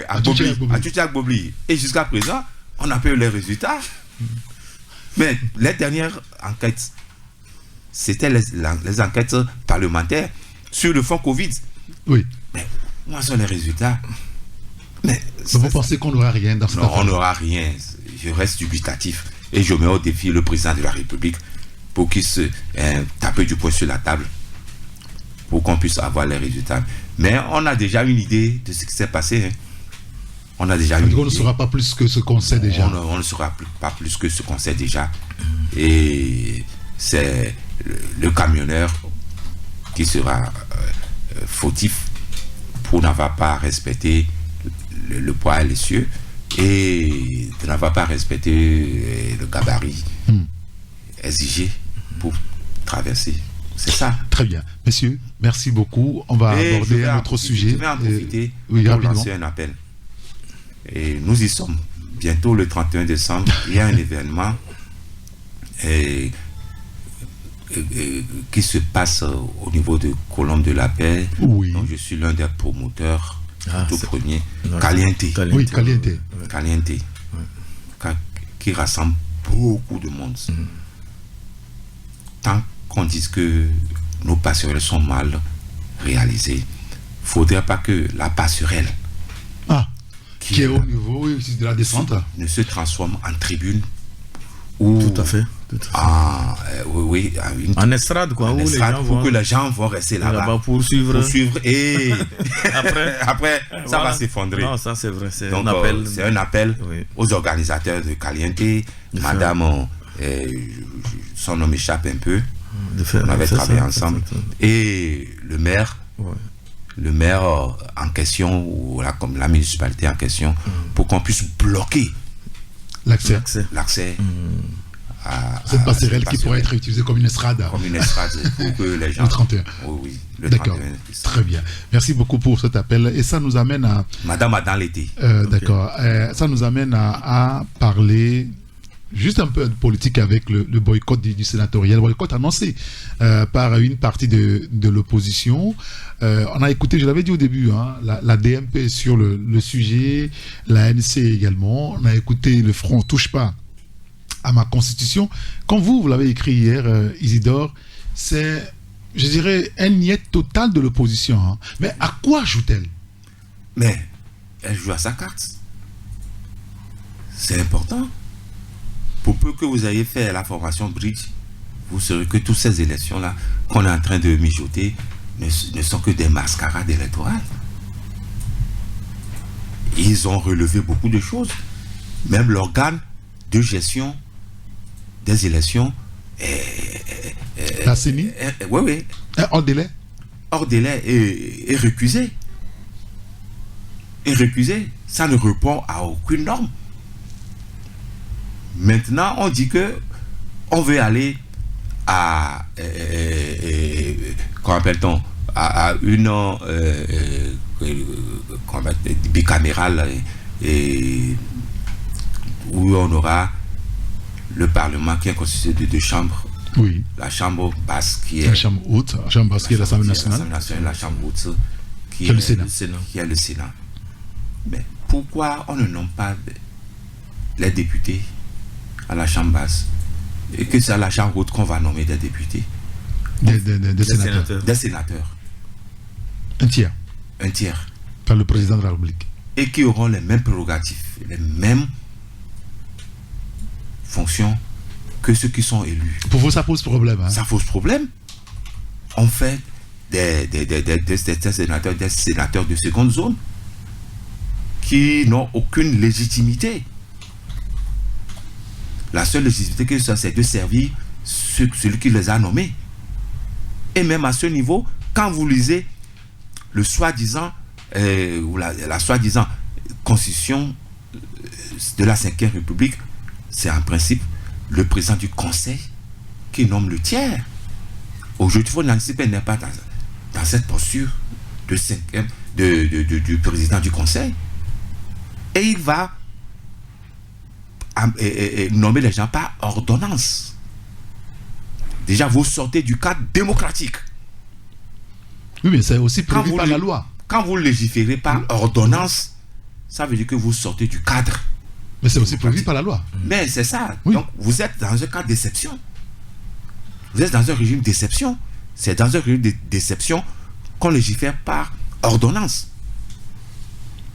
à Bobli. Et jusqu'à présent, on n'a pas eu les résultats. Mais les dernières enquêtes, c'était les enquêtes parlementaires sur le fonds Covid. Oui. Mais moi, sont les résultats. Mais vous pensez qu'on n'aura rien dans cette affaire? Non, on n'aura rien. Je reste dubitatif. Et je mets au défi le président de la République pour qu'il se tape du poing sur la table pour qu'on puisse avoir les résultats. Mais on a déjà une idée de ce qui s'est passé. Hein. On a déjà une idée. On ne saura pas plus que ce qu'on sait déjà. On ne saura pas plus que ce qu'on sait déjà. Et c'est le camionneur qui sera fautif pour n'avoir pas respecté le poids à l'essieu et de n'avoir pas respecté le gabarit exigé pour traverser. C'est ça. Très bien. Messieurs, merci beaucoup. On va aborder un autre sujet. Je vais en profiter pour lancer un appel. Et nous y sommes. Bientôt le 31 décembre, il y a un événement qui se passe au niveau de Colombe de la Paix. Oui. Donc je suis l'un des promoteurs. Tout premier, Caliente. Oui, Caliente. Caliente. Qui rassemble beaucoup de monde. Tant qu'on dise que nos passerelles sont mal réalisées, il ne faudrait pas que la passerelle qui est au niveau de la descente ne se transforme en tribune ou tout à fait. En estrade, quoi. Pour que les gens vont rester là-bas pour suivre et après ça va s'effondrer. Non, ça c'est vrai. C'est un appel aux organisateurs de Caliente. Madame, son nom m'échappe un peu. On avait travaillé ensemble. Et le maire. Le maire en question, ou la municipalité en question, pour qu'on puisse bloquer l'accès cette passerelle qui pourrait être utilisée comme une estrade. Comme une estrade pour que les gens... Le 31. Oui, le D'accord. 31. Très bien. Merci beaucoup pour cet appel. Et ça nous amène à... Madame a dans l'été. D'accord. Ça nous amène à parler juste un peu de politique avec le boycott du sénatorial. Le boycott annoncé par une partie de l'opposition. On a écouté, je l'avais dit au début, hein, la DMP sur le sujet, la ANC également. On a écouté le Front Touche pas à ma constitution. Comme vous l'avez écrit hier, Isidore, c'est, je dirais, un niet total de l'opposition. Hein. Mais à quoi joue-t-elle? Mais elle joue à sa carte. C'est important. Pour peu que vous ayez fait la formation bridge, vous saurez que toutes ces élections-là qu'on est en train de mijoter ne sont que des mascarades électorales. Ils ont relevé beaucoup de choses. Même l'organe de gestion des élections la CENI? Oui. Hors délai? Hors délai est récusé. Est récusé. Ça ne répond à aucune norme. Maintenant, on dit que on veut aller à comment appelle-t-on, à une bicamérale où on aura le Parlement qui est constitué de 2 chambres. Oui. La chambre basse qui est la chambre haute, la chambre basse qui est l'Assemblée nationale. La chambre haute qui est le Sénat. Qui est le Sénat. Mais pourquoi on ne nomme pas les députés à la chambre basse et que c'est à la chambre haute qu'on va nommer des députés, des sénateurs. Des sénateurs. Un tiers. Par le président de la République. Et qui auront les mêmes prérogatives, les mêmes fonctions que ceux qui sont élus. Pour vous, ça pose problème. Hein? Ça pose problème. On fait des sénateurs de seconde zone qui n'ont aucune légitimité. La seule légitimité que ça, c'est de servir celui qui les a nommés. Et même à ce niveau, quand vous lisez le soi-disant, ou la soi-disant constitution de la 5e République, c'est en principe le président du Conseil qui nomme le tiers. Aujourd'hui, vous n'anticipez n'est pas dans cette posture du président du Conseil. Et il va nommer les gens par ordonnance. Déjà, vous sortez du cadre démocratique. Oui, mais c'est aussi prévu par la loi. Quand vous légiférez par ordonnance, ça veut dire que vous sortez du cadre. Mais c'est aussi prévu par la loi. Mais c'est ça. Oui. Donc, vous êtes dans un cadre d'exception. Vous êtes dans un régime d'exception. C'est dans un régime d'exception qu'on légifère par ordonnance.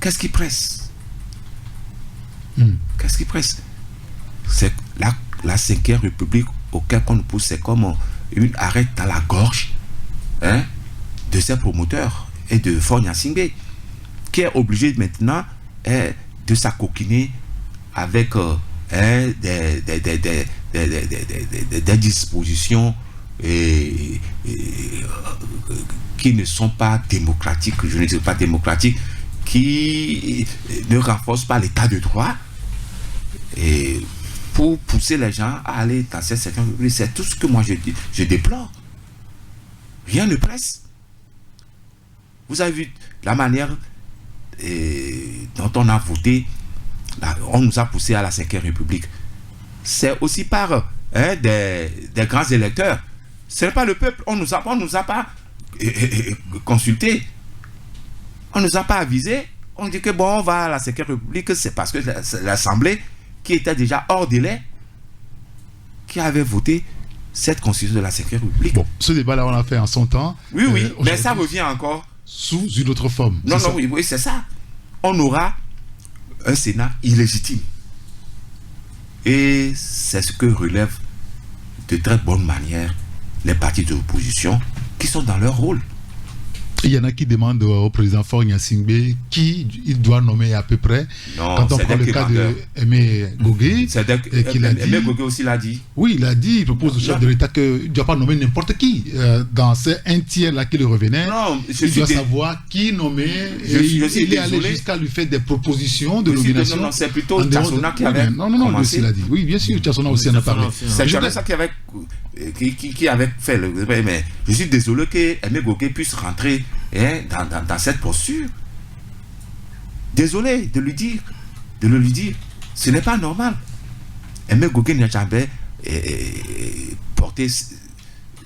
Qu'est-ce qui presse? Qu'est-ce qui presse? C'est la 5e République auquel on nous pousse, c'est comme une arête dans la gorge, hein, de ses promoteurs et de Faure Gnassingbé, qui est obligé maintenant de s'acoquiner avec des dispositions qui ne sont pas démocratiques, je ne dis pas démocratiques, qui ne renforcent pas l'état de droit, et pour pousser les gens à aller dans cette section. C'est tout ce que moi je déplore. Rien ne presse. Vous avez vu la manière dont on a voté, on nous a poussé à la 5e République. C'est aussi par des grands électeurs. Ce n'est pas le peuple. On nous a pas consulté. On ne nous a pas avisé. On dit que bon, on va à la 5e République, c'est parce que l'Assemblée, qui était déjà hors délai, qui avait voté cette constitution de la 5e République. Bon, ce débat-là, on l'a fait en son temps. Oui, mais ça revient encore. Sous une autre forme. Non, oui, c'est ça. On aura un Sénat illégitime. Et c'est ce que relèvent de très bonne manière les partis de l'opposition qui sont dans leur rôle. Il y en a qui demandent au président Faure Gnassingbé qui il doit nommer à peu près. Non, quand on prend le cas de Aimé Gogué, Aimé Gogué aussi l'a dit. Oui, il a dit, il propose au chef de l'État qu'il ne doit pas nommer n'importe qui. Dans ces un tiers là qui le revenait, il doit savoir qui nommer. Il est allé jusqu'à lui faire des propositions de nomination. Non, c'est plutôt Tchassona qui avait commencé. Il a dit. Oui, bien sûr, Tchassona aussi en a parlé. C'est Tchassona qui avait fait le... Mais je suis désolé que Aimé Gogué puisse rentrer dans cette posture. Désolé de le dire. Ce n'est pas normal. Aimé Gogué n'a jamais porté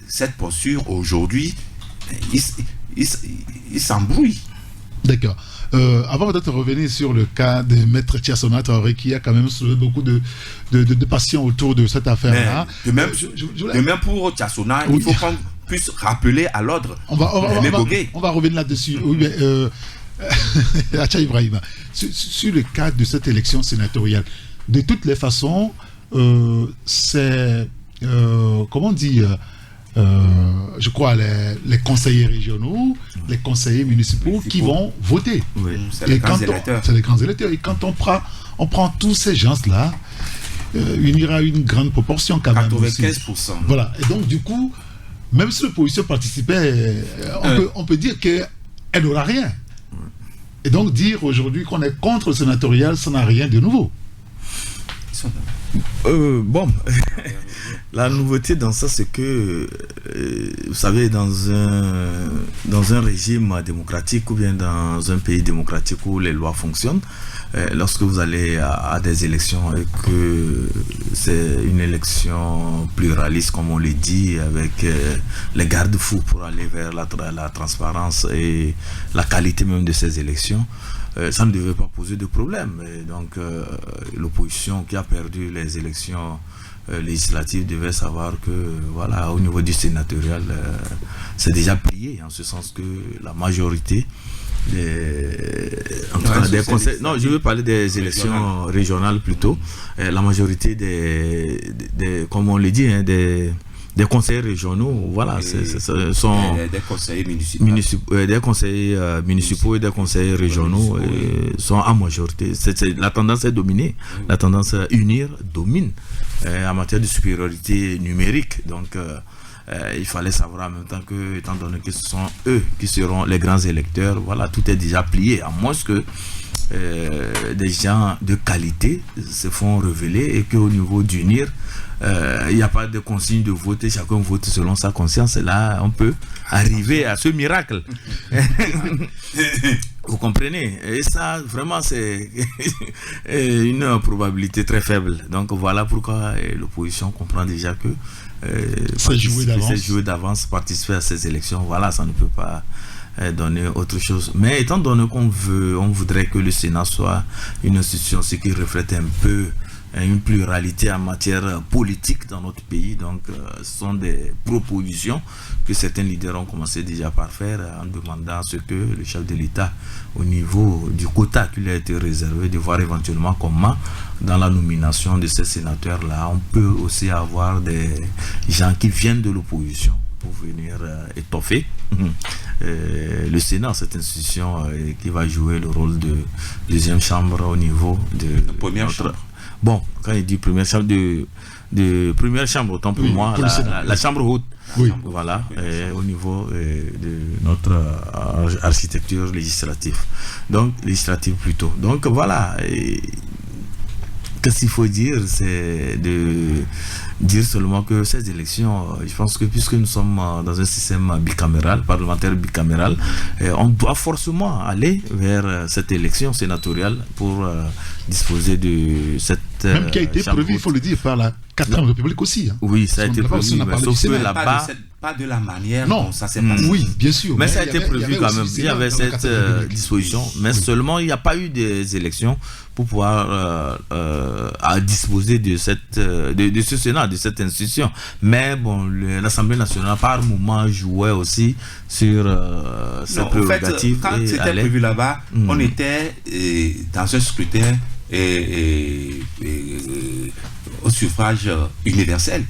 cette posture. Aujourd'hui, il s'embrouille. D'accord. Avant peut-être de revenir sur le cas de Maître Tchassona Traoré, qui a quand même soulevé beaucoup de passion autour de cette affaire-là. De même pour Tchassona, il faut qu'on puisse rappeler à l'ordre. On va revenir là-dessus. Oui, mais Acha Ibrahima, sur le cas de cette élection sénatoriale, de toutes les façons, c'est comment dire, je crois les conseillers régionaux, les conseillers municipaux qui vont voter. Oui, c'est les grands électeurs. Et quand on prend tous ces gens-là, il y aura une grande proportion quand même. 95%. Voilà. Et donc, du coup, même si l'opposition participait, on peut dire qu'elle n'aura rien. Et donc, dire aujourd'hui qu'on est contre le sénatorial, ça n'a rien de nouveau. Bon, la nouveauté dans ça, c'est que, vous savez, dans un régime démocratique ou bien dans un pays démocratique où les lois fonctionnent, lorsque vous allez à des élections et que c'est une élection pluraliste, comme on le dit, avec les garde-fous pour aller vers la transparence et la qualité même de ces élections, ça ne devait pas poser de problème. Et donc, l'opposition qui a perdu les élections législatives devait savoir que, voilà, au niveau du sénatorial, c'est déjà plié, en ce sens que la majorité des conseils, non, je veux parler des élections régionales plutôt. La majorité des comme on le dit, des conseillers régionaux, voilà, sont des conseillers municipaux. Des conseillers municipaux et des conseillers régionaux sont en majorité. La tendance est dominée, la tendance à unir domine en matière de supériorité numérique. Donc, il fallait savoir en même temps que, étant donné que ce sont eux qui seront les grands électeurs, voilà, tout est déjà plié, à moins que des gens de qualité se font révéler et qu'au niveau d'unir, il n'y a pas de consigne de voter, chacun vote selon sa conscience, et là on peut arriver à ce miracle. Vous comprenez? Et ça, vraiment, c'est une probabilité très faible. Donc voilà pourquoi l'opposition comprend déjà que c'est joué d'avance, participer à ces élections, voilà, ça ne peut pas donner autre chose. Mais étant donné on voudrait que le Sénat soit une institution, ce qui reflète un peu une pluralité en matière politique dans notre pays. Donc ce sont des propositions que certains leaders ont commencé déjà par faire en demandant à ce que le chef de l'État, au niveau du quota qui lui a été réservé, de voir éventuellement comment dans la nomination de ces sénateurs-là, on peut aussi avoir des gens qui viennent de l'opposition pour venir étoffer le Sénat, cette institution qui va jouer le rôle de deuxième chambre au niveau de première chambre. Bon, quand il dit première chambre, de première chambre, autant pour moi, la chambre haute. Oui. Voilà, au niveau de notre architecture législative. Donc, législative plutôt. Donc, voilà. Qu'est-ce qu'il faut dire? C'est de dire seulement que ces élections, je pense que puisque nous sommes dans un système bicaméral, parlementaire bicaméral, on doit forcément aller vers cette élection sénatoriale pour disposer de cette même qui a été prévu, il faut le dire, par la 4e République aussi. Hein. Oui, ça a été prévu, sauf que là-bas... Pas de la manière dont ça s'est passé. Oui, bien sûr. Mais ça a été prévu quand même. Il y avait cette disposition, mais seulement il n'y a pas eu des élections pour pouvoir à disposer de ce Sénat, de cette institution. Mais bon, l'Assemblée nationale par moment jouait aussi sur ses prérogatives. En fait, quand c'était prévu là-bas, on était dans un scrutin au suffrage universel.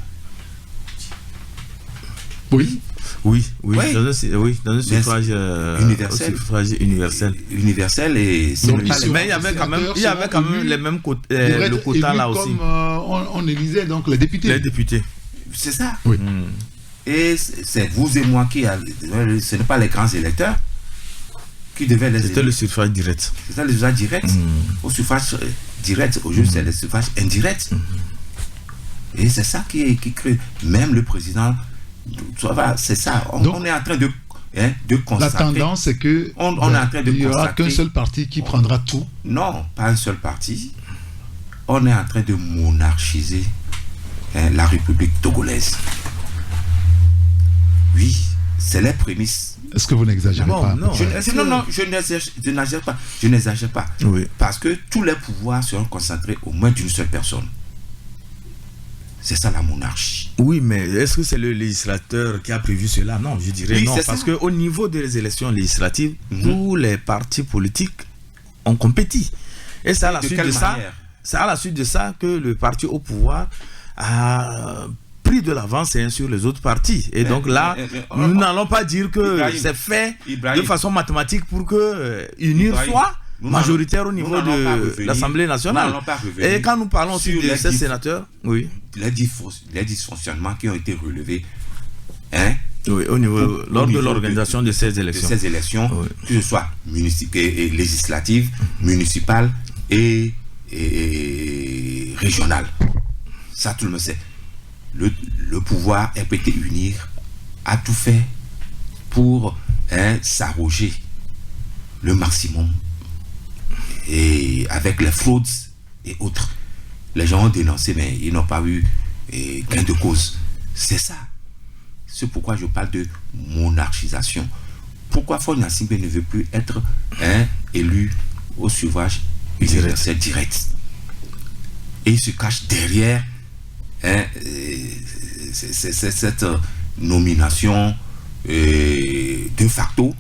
Oui. Oui, Ouais. dans un suffrage universel. Universel et c'est Donc, pas ici, les- Mais il y avait quand même le même le quota là aussi. Comme on élisait donc les députés. Les députés. C'est ça. Oui. Et c'est vous et moi ce n'est pas les grands électeurs qui devaient les C'était élire. le suffrage direct. C'est ça le suffrage direct. Au suffrage direct, au juste c'est le suffrage indirect. Et c'est ça qui crée. Même le président, ça va, c'est ça. Donc, on est en train de La constater. tendance, c'est que On est en train de il n'y aura constater. qu'un seul parti qui prendra tout. Non, pas un seul parti. On est en train de monarchiser la République togolaise. Oui, c'est les prémices. Est-ce que vous n'exagérez Bon, pas? non. Je n'exagère pas. Je n'exagère pas. Oui. Parce que tous les pouvoirs seront concentrés aux mains d'une seule personne. C'est ça la monarchie. Oui, mais est-ce que c'est le législateur qui a prévu cela? Non, je dirais Oui, non. c'est Parce ça. qu'au niveau des élections législatives, tous les partis politiques ont compétit. Et c'est à la De suite quelle de ça. manière? C'est à la suite de ça que le parti au pouvoir a pris de l'avance sur les autres partis. Et donc là, nous n'allons pas dire que Ibrahim, c'est fait Ibrahim, de façon mathématique pour que UNIR Ibrahim, soit nous majoritaire au nous niveau n'allons pas de revenir- l'Assemblée nous nationale. n'allons pas revenir Et quand nous parlons aussi sur de les ces sénateurs, oui. les dysfonctionnements qui ont été relevés Oui, lors de l'organisation de ces élections. De ces élections, Oui. que ce soit législatives, municipales et régionales. Ça, tout le monde sait. Le pouvoir est prêté unir, a tout fait pour s'arroger le maximum. Et avec les fraudes et autres, les gens ont dénoncé, mais ils n'ont pas eu gain de cause. C'est ça. C'est pourquoi je parle de monarchisation. Pourquoi Faure Gnassingbé ne veut plus être élu au suffrage universel direct? Et il se cache derrière cette nomination de facto.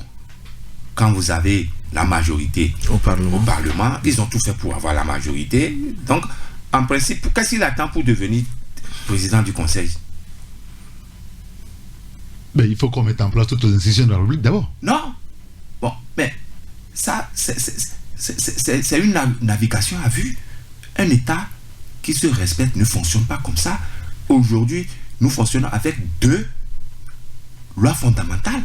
Quand vous avez la majorité Au Parlement, ils ont tout fait pour avoir la majorité. Donc, en principe, qu'est-ce qu'il attend pour devenir président du Conseil? Ben, il faut qu'on mette en place toutes les institutions de la République d'abord. Non. Bon, mais ça, c'est une navigation à vue. Un État qui se respecte ne fonctionne pas comme ça. Aujourd'hui, nous fonctionnons avec 2 lois fondamentales.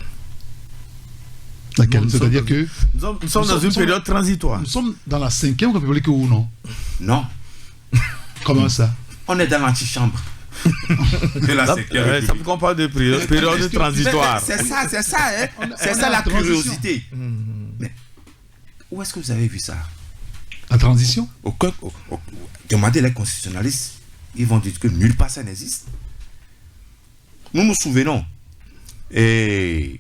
Laquelle? C'est-à-dire que nous sommes dans une période transitoire. nous sommes dans la 5e République ou non? Non. Comment ça? On est dans l'antichambre de la 5e Ça République. qu'on parle de période transitoire. C'est ça, hein. C'est on ça est la en transition. curiosité. Mais où est-ce que vous avez vu ça? La transition? Demandez les constitutionnalistes, ils vont dire que nulle part ça n'existe. Nous nous souvenons, et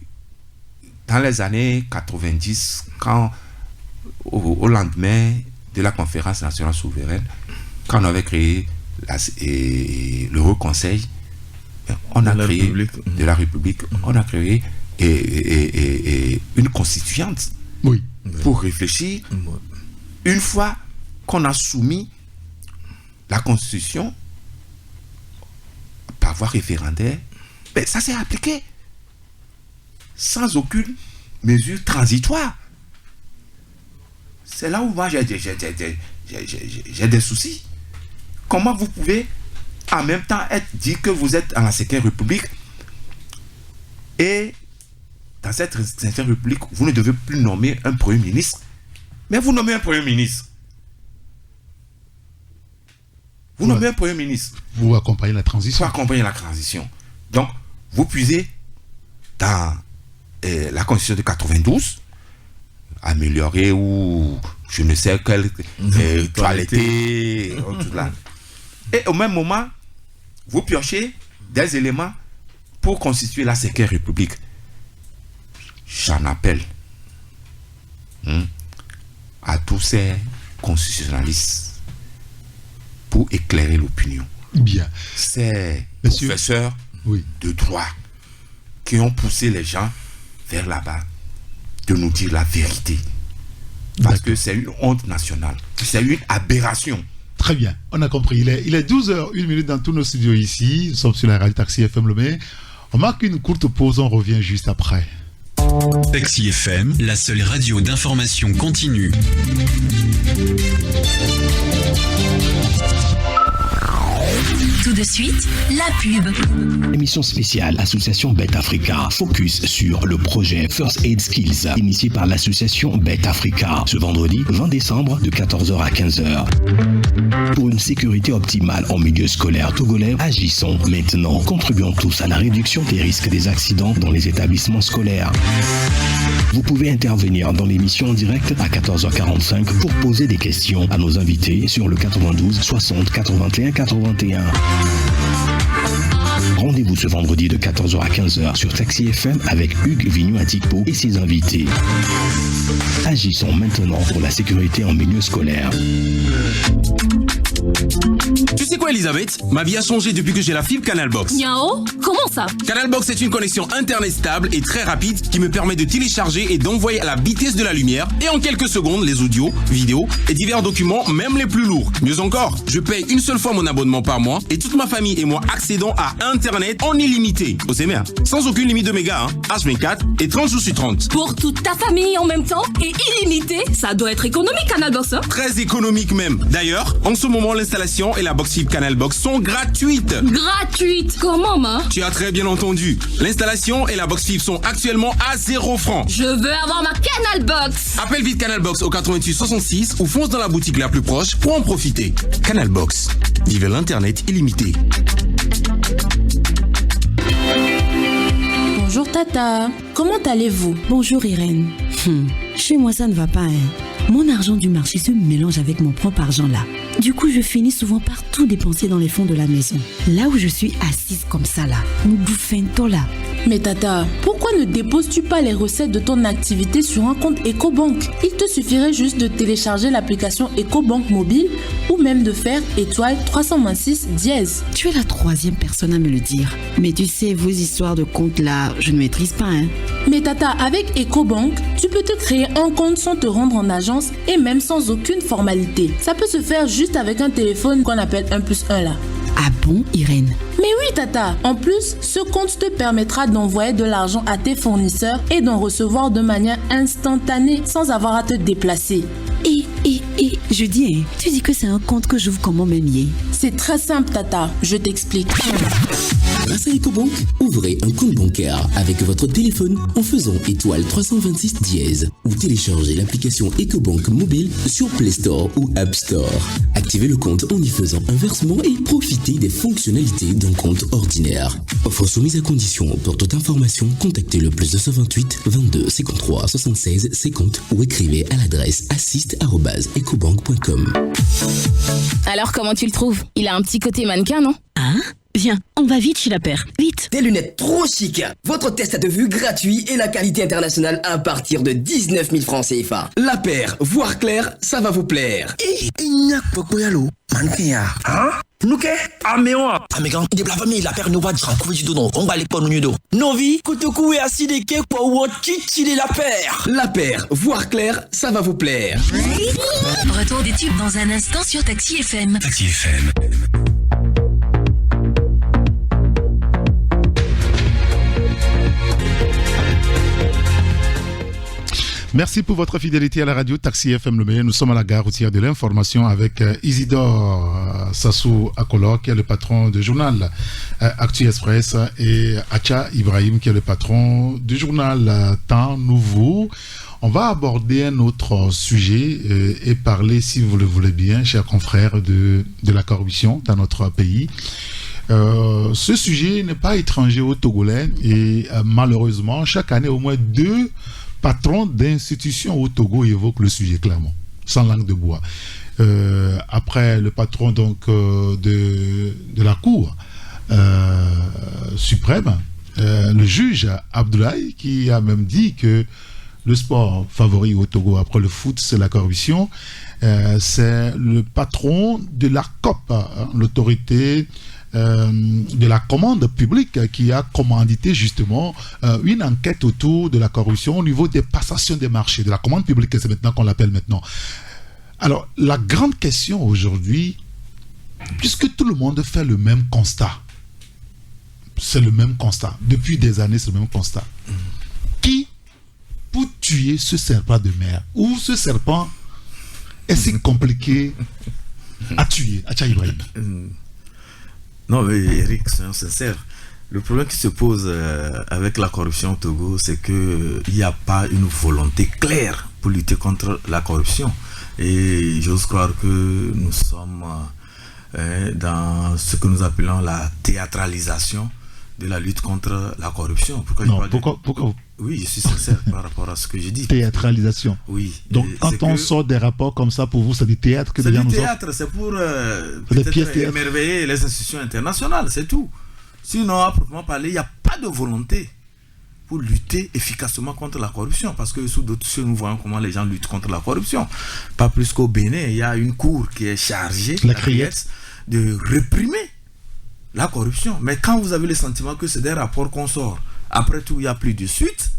dans les années 90, quand au lendemain de la conférence nationale souveraine, quand on avait créé le Haut Conseil, on a créé de la République, on a créé une constituante Oui. pour réfléchir. Une fois qu'on a soumis la Constitution par voie référendaire, ben, ça s'est appliqué sans aucune mesure transitoire. C'est là où moi j'ai des soucis. Comment vous pouvez en même temps dire que vous êtes en la 5e République et dans cette 5e République, vous ne devez plus nommer un Premier ministre, mais vous nommez un Premier ministre. Vous nommez un Premier ministre. Vous accompagnez la transition. Pour accompagner la transition. Donc, vous puisez dans la Constitution de 92, améliorer ou je ne sais quelle toiletter, tout là. Et au même moment, vous piochez des éléments pour constituer la 5e République. J'en appelle à tous ces constitutionnalistes pour éclairer l'opinion. Bien. Ces Monsieur, professeurs de droit qui ont poussé les gens vers là-bas de nous dire la vérité. Parce que c'est une honte nationale. C'est une aberration. Très bien, on a compris. Il est 12h01 dans tous nos studios ici. Nous sommes sur la radio Taxi FM Lomé. On marque une courte pause, on revient juste après. Taxi FM, la seule radio d'information continue. Tout de suite, la pub. Émission spéciale Association Bet Africa, focus sur le projet First Aid Skills, initié par l'association Bet Africa, ce vendredi 20 décembre de 14h à 15h. Pour une sécurité optimale en milieu scolaire togolais, agissons maintenant. Contribuons tous à la réduction des risques des accidents dans les établissements scolaires. Vous pouvez intervenir dans l'émission en direct à 14h45 pour poser des questions à nos invités sur le 92 60 81 81. Rendez-vous ce vendredi de 14h à 15h sur Taxi FM avec Hugues Vignou-Atikpo et ses invités. Agissons maintenant pour la sécurité en milieu scolaire. Tu sais quoi, Elisabeth? Ma vie a changé depuis que j'ai la fibre Canalbox. Yao, comment ça? Canalbox est une connexion internet stable et très rapide qui me permet de télécharger et d'envoyer à la vitesse de la lumière et en quelques secondes les audios, vidéos et divers documents, même les plus lourds. Mieux encore, je paye une seule fois mon abonnement par mois et toute ma famille et moi accédons à Internet en illimité. Oh, c'est bien. Sans aucune limite de mégas, H24 et 30 jours sur 30. Pour toute ta famille en même temps et illimité, ça doit être économique, Canalbox, hein? Très économique même. D'ailleurs, en ce moment, l'installation et la box fibre Canalbox sont gratuites. Gratuite? Comment, ma? Tu as très bien entendu. L'installation et la box fibre sont actuellement à 0 francs. Je veux avoir ma Canalbox. Appelle vite Canalbox au 88 66 ou fonce dans la boutique la plus proche pour en profiter. Canalbox. Vivez l'internet illimité. Bonjour Tata, comment allez-vous? Bonjour Irène. Chez moi ça ne va pas, hein. Mon argent du marché se mélange avec mon propre argent là. Du coup, je finis souvent par tout dépenser dans les fonds de la maison. Là où je suis assise comme ça là, nous bouffons là. Mais Tata, pourquoi ne déposes-tu pas les recettes de ton activité sur un compte EcoBank? Il te suffirait juste de télécharger l'application EcoBank mobile ou même de faire étoile 326 dièse. Tu es la troisième personne à me le dire. Mais tu sais, vos histoires de compte là, je ne maîtrise pas, hein. Mais Tata, avec EcoBank, tu peux te créer un compte sans te rendre en agence et même sans aucune formalité. Ça peut se faire juste avec un téléphone qu'on appelle 1+1 là. Ah bon, Irène? Mais oui, Tata. En plus, ce compte te permettra d'envoyer de l'argent à tes fournisseurs et d'en recevoir de manière instantanée sans avoir à te déplacer. Je dis, tu dis que c'est un compte que j'ouvre comment même hier? C'est très simple, Tata. Je t'explique. Grâce à EcoBank, ouvrez un compte bancaire avec votre téléphone en faisant étoile 326 dièse ou téléchargez l'application EcoBank mobile sur Play Store ou App Store. Activez le compte en y faisant un versement et profitez des fonctionnalités d'un compte ordinaire. Offre soumise à condition. Pour toute information, contactez le +228 22 53 76 50 ou écrivez à l'adresse assist@ecobank.com. Alors comment tu le trouves? Il a un petit côté mannequin, non? Hein? Viens, on va vite chez la paire. Vite. Des lunettes trop chic. Votre test de vue gratuit et la qualité internationale à partir de 19 000 francs CFA. La paire, voir clair, ça va vous plaire. Nuke, amewa, amegan, de la famille, la paire nous va dire en couver du dono, on va les prendre nous dos. Novi, kutoku et asideke, quoi, ou chichili la paire. La paire, voir clair, ça va vous plaire. Retour des tubes dans un instant sur Taxi FM. Taxi FM. Merci pour votre fidélité à la radio Taxi FM Le Meilleur. Nous sommes à la gare routière de l'information avec Isidore Sassou Akolo, qui est le patron du journal Actu Express, et Acha Ibrahim, qui est le patron du journal Temps Nouveau. On va aborder un autre sujet et parler, si vous le voulez bien, chers confrères, de la corruption dans notre pays. Ce sujet n'est pas étranger aux Togolais et malheureusement, chaque année, au moins 2 patrons d'institutions au Togo évoquent le sujet clairement, sans langue de bois. Après le patron donc de la Cour suprême, le juge Abdoulaye, qui a même dit que le sport favori au Togo après le foot, c'est la corruption. C'est le patron de la COP, l'autorité de la commande publique, qui a commandité justement une enquête autour de la corruption au niveau des passations des marchés, de la commande publique, c'est maintenant qu'on l'appelle maintenant. Alors, la grande question aujourd'hui, puisque tout le monde fait le même constat, c'est le même constat. Depuis des années, c'est le même constat. Qui, pour tuer ce serpent de mer, ou ce serpent est si compliqué à tuer, Acha Ibrahim? Non, mais Eric, soyons sincères. Le problème qui se pose avec la corruption au Togo, c'est qu'il n'y a pas une volonté claire pour lutter contre la corruption. Et j'ose croire que nous sommes dans ce que nous appelons la théâtralisation de la lutte contre la corruption. Pourquoi Oui, je suis sincère par rapport à ce que j'ai dit. Théâtralisation. Oui. Donc quand on sort des rapports comme ça, pour vous, c'est du théâtre que les gens nous sortent? C'est du théâtre, c'est pour peut-être émerveiller les institutions internationales, c'est tout. Sinon, à proprement parler, il n'y a pas de volonté pour lutter efficacement contre la corruption. Parce que sous d'autres cieux, nous voyons comment les gens luttent contre la corruption. Pas plus qu'au Bénin, il y a une cour qui est chargée, la CRIET, de réprimer la corruption. Mais quand vous avez le sentiment que c'est des rapports qu'on sort, après tout, il n'y a plus de suite,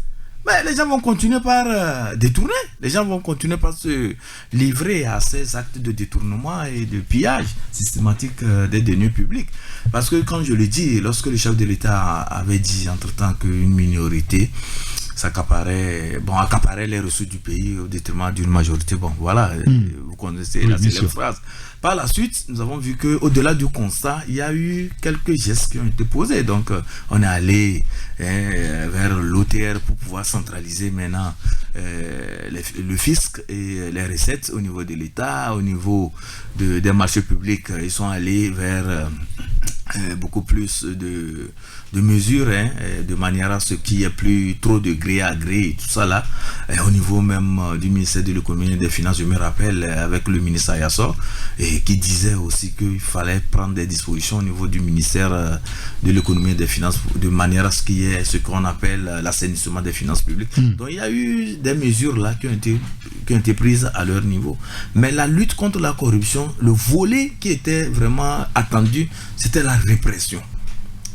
mais les gens vont continuer par détourner. Les gens vont continuer par se livrer à ces actes de détournement et de pillage systématique des deniers publics. Parce que, quand je le dis, lorsque le chef de l'État avait dit entre-temps qu'une minorité accaparait les ressources du pays au détriment d'une majorité, bon voilà, vous connaissez la célèbre phrase. Par la suite, nous avons vu qu'au-delà du constat, il y a eu quelques gestes qui ont été posés. Donc, on est allé vers l'OTR pour pouvoir centraliser maintenant le fisc et les recettes au niveau de l'État, au niveau des marchés publics. Ils sont allés vers beaucoup plus de mesures, de manière à ce qu'il n'y ait plus trop de gré à gré et tout ça là. Et au niveau même du ministère de l'économie et des finances, je me rappelle avec le ministre Ayassor, et qui disait aussi qu'il fallait prendre des dispositions au niveau du ministère de l'économie et des finances de manière à ce qu'il y ait ce qu'on appelle l'assainissement des finances publiques. Donc il y a eu des mesures là qui ont été prises à leur niveau. Mais la lutte contre la corruption, le volet qui était vraiment attendu, c'était la répression.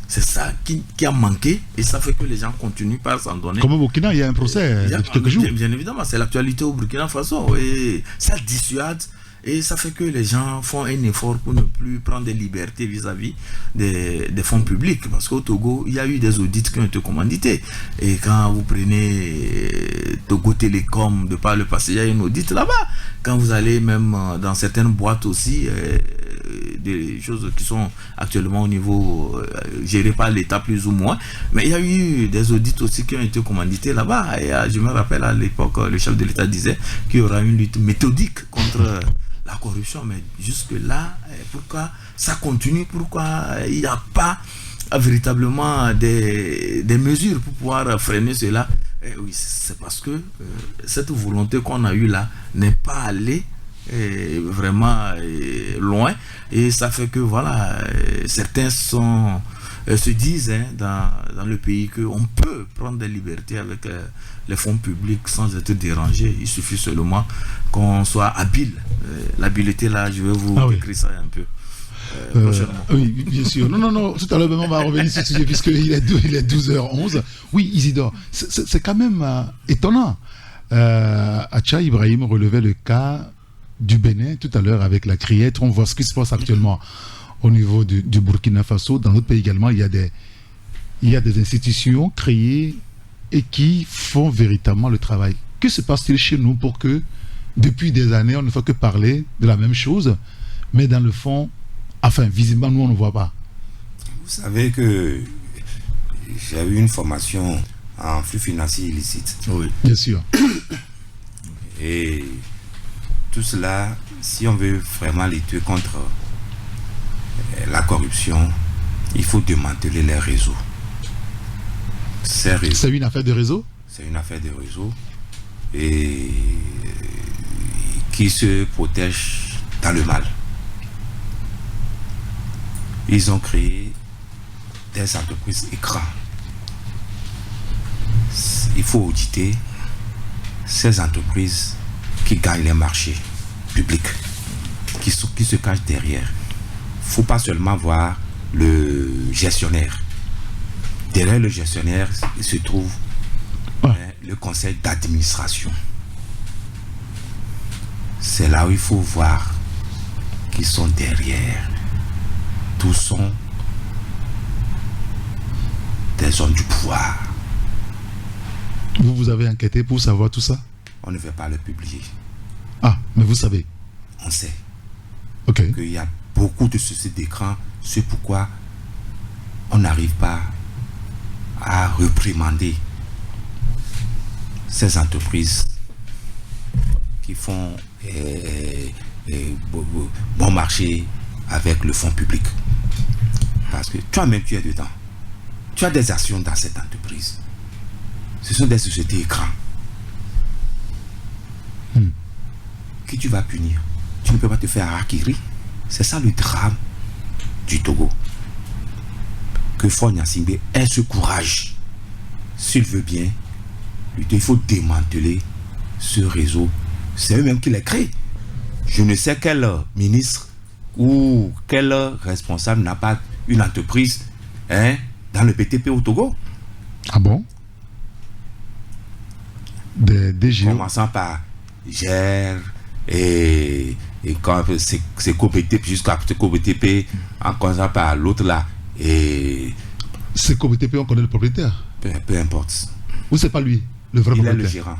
C'est ça qui a manqué, et ça fait que les gens continuent par s'en donner. Comme au Burkina, il y a un procès depuis quelques jours. Bien évidemment, c'est l'actualité au Burkina Faso, et ça dissuade, et ça fait que les gens font un effort pour ne plus prendre des libertés vis-à-vis des fonds publics. Parce qu'au Togo, il y a eu des audits qui ont été commandités. Et quand vous prenez Togo Télécom, de par le passé, il y a une audit là-bas. Quand vous allez même dans certaines boîtes aussi, des choses qui sont actuellement au niveau gérées par l'État plus ou moins, mais il y a eu des audits aussi qui ont été commandités là-bas, et je me rappelle à l'époque le chef de l'État disait qu'il y aura une lutte méthodique contre la corruption. Mais jusque là, pourquoi ça continue? Pourquoi il n'y a pas véritablement des mesures pour pouvoir freiner cela? Oui, c'est parce que cette volonté qu'on a eue là n'est pas allée vraiment loin, et ça fait que voilà, certains se disent dans le pays qu'on peut prendre des libertés avec les fonds publics sans être dérangé. Il suffit seulement qu'on soit habile. L'habileté là, je vais vous écrire ça un peu prochainement. Oui, bien sûr. Non, tout à l'heure on va revenir sur ce sujet puisqu'il est 12h11. Oui, Isidore, c'est quand même étonnant. Acha Ibrahim relevait le cas du Bénin tout à l'heure avec la CRIET. On voit ce qui se passe actuellement au niveau du Burkina Faso. Dans notre pays également, il y a des institutions créées et qui font véritablement le travail. Que se passe-t-il chez nous pour que, depuis des années, on ne fait que parler de la même chose, mais dans le fond, enfin, visiblement, nous, on ne voit pas? Vous savez que j'ai eu une formation en flux financier illicite. Oui, bien sûr. Et tout cela, si on veut vraiment lutter contre la corruption, il faut démanteler les réseaux. C'est une affaire de réseau? C'est une affaire de réseau, et qui se protège dans le mal. Ils ont créé des entreprises écrans. Il faut auditer ces entreprises qui gagnent les marchés publics, qui se cachent derrière. Il ne faut pas seulement voir le gestionnaire. Derrière le gestionnaire, il se trouve le conseil d'administration. C'est là où il faut voir qui sont derrière. Tous sont des hommes du pouvoir. Vous avez enquêté pour savoir tout ça? On ne veut pas le publier. Ah, mais vous savez. On sait qu'il y a beaucoup de ceci d'écran. C'est pourquoi on n'arrive pas à réprimander ces entreprises qui font bon marché avec le fonds public. Parce que toi-même, tu es dedans. Tu as des actions dans cette entreprise. Ce sont des sociétés écrans. Qui tu vas punir? Tu ne peux pas te faire harakiri. C'est ça le drame du Togo. Que Faure Gnassingbé ait ce courage. S'il veut bien, il faut démanteler ce réseau. C'est eux-mêmes qui l'ont créé. Je ne sais quel ministre ou quel responsable n'a pas une entreprise dans le BTP au Togo. Ah bon? Des DG. Commençant par GER et quand c'est COBTP jusqu'à COBTP, en commençant par l'autre là. Et c'est COBTP, on connaît le propriétaire. Peu importe. Ou c'est pas lui, le vrai propriétaire? Il est le gérant.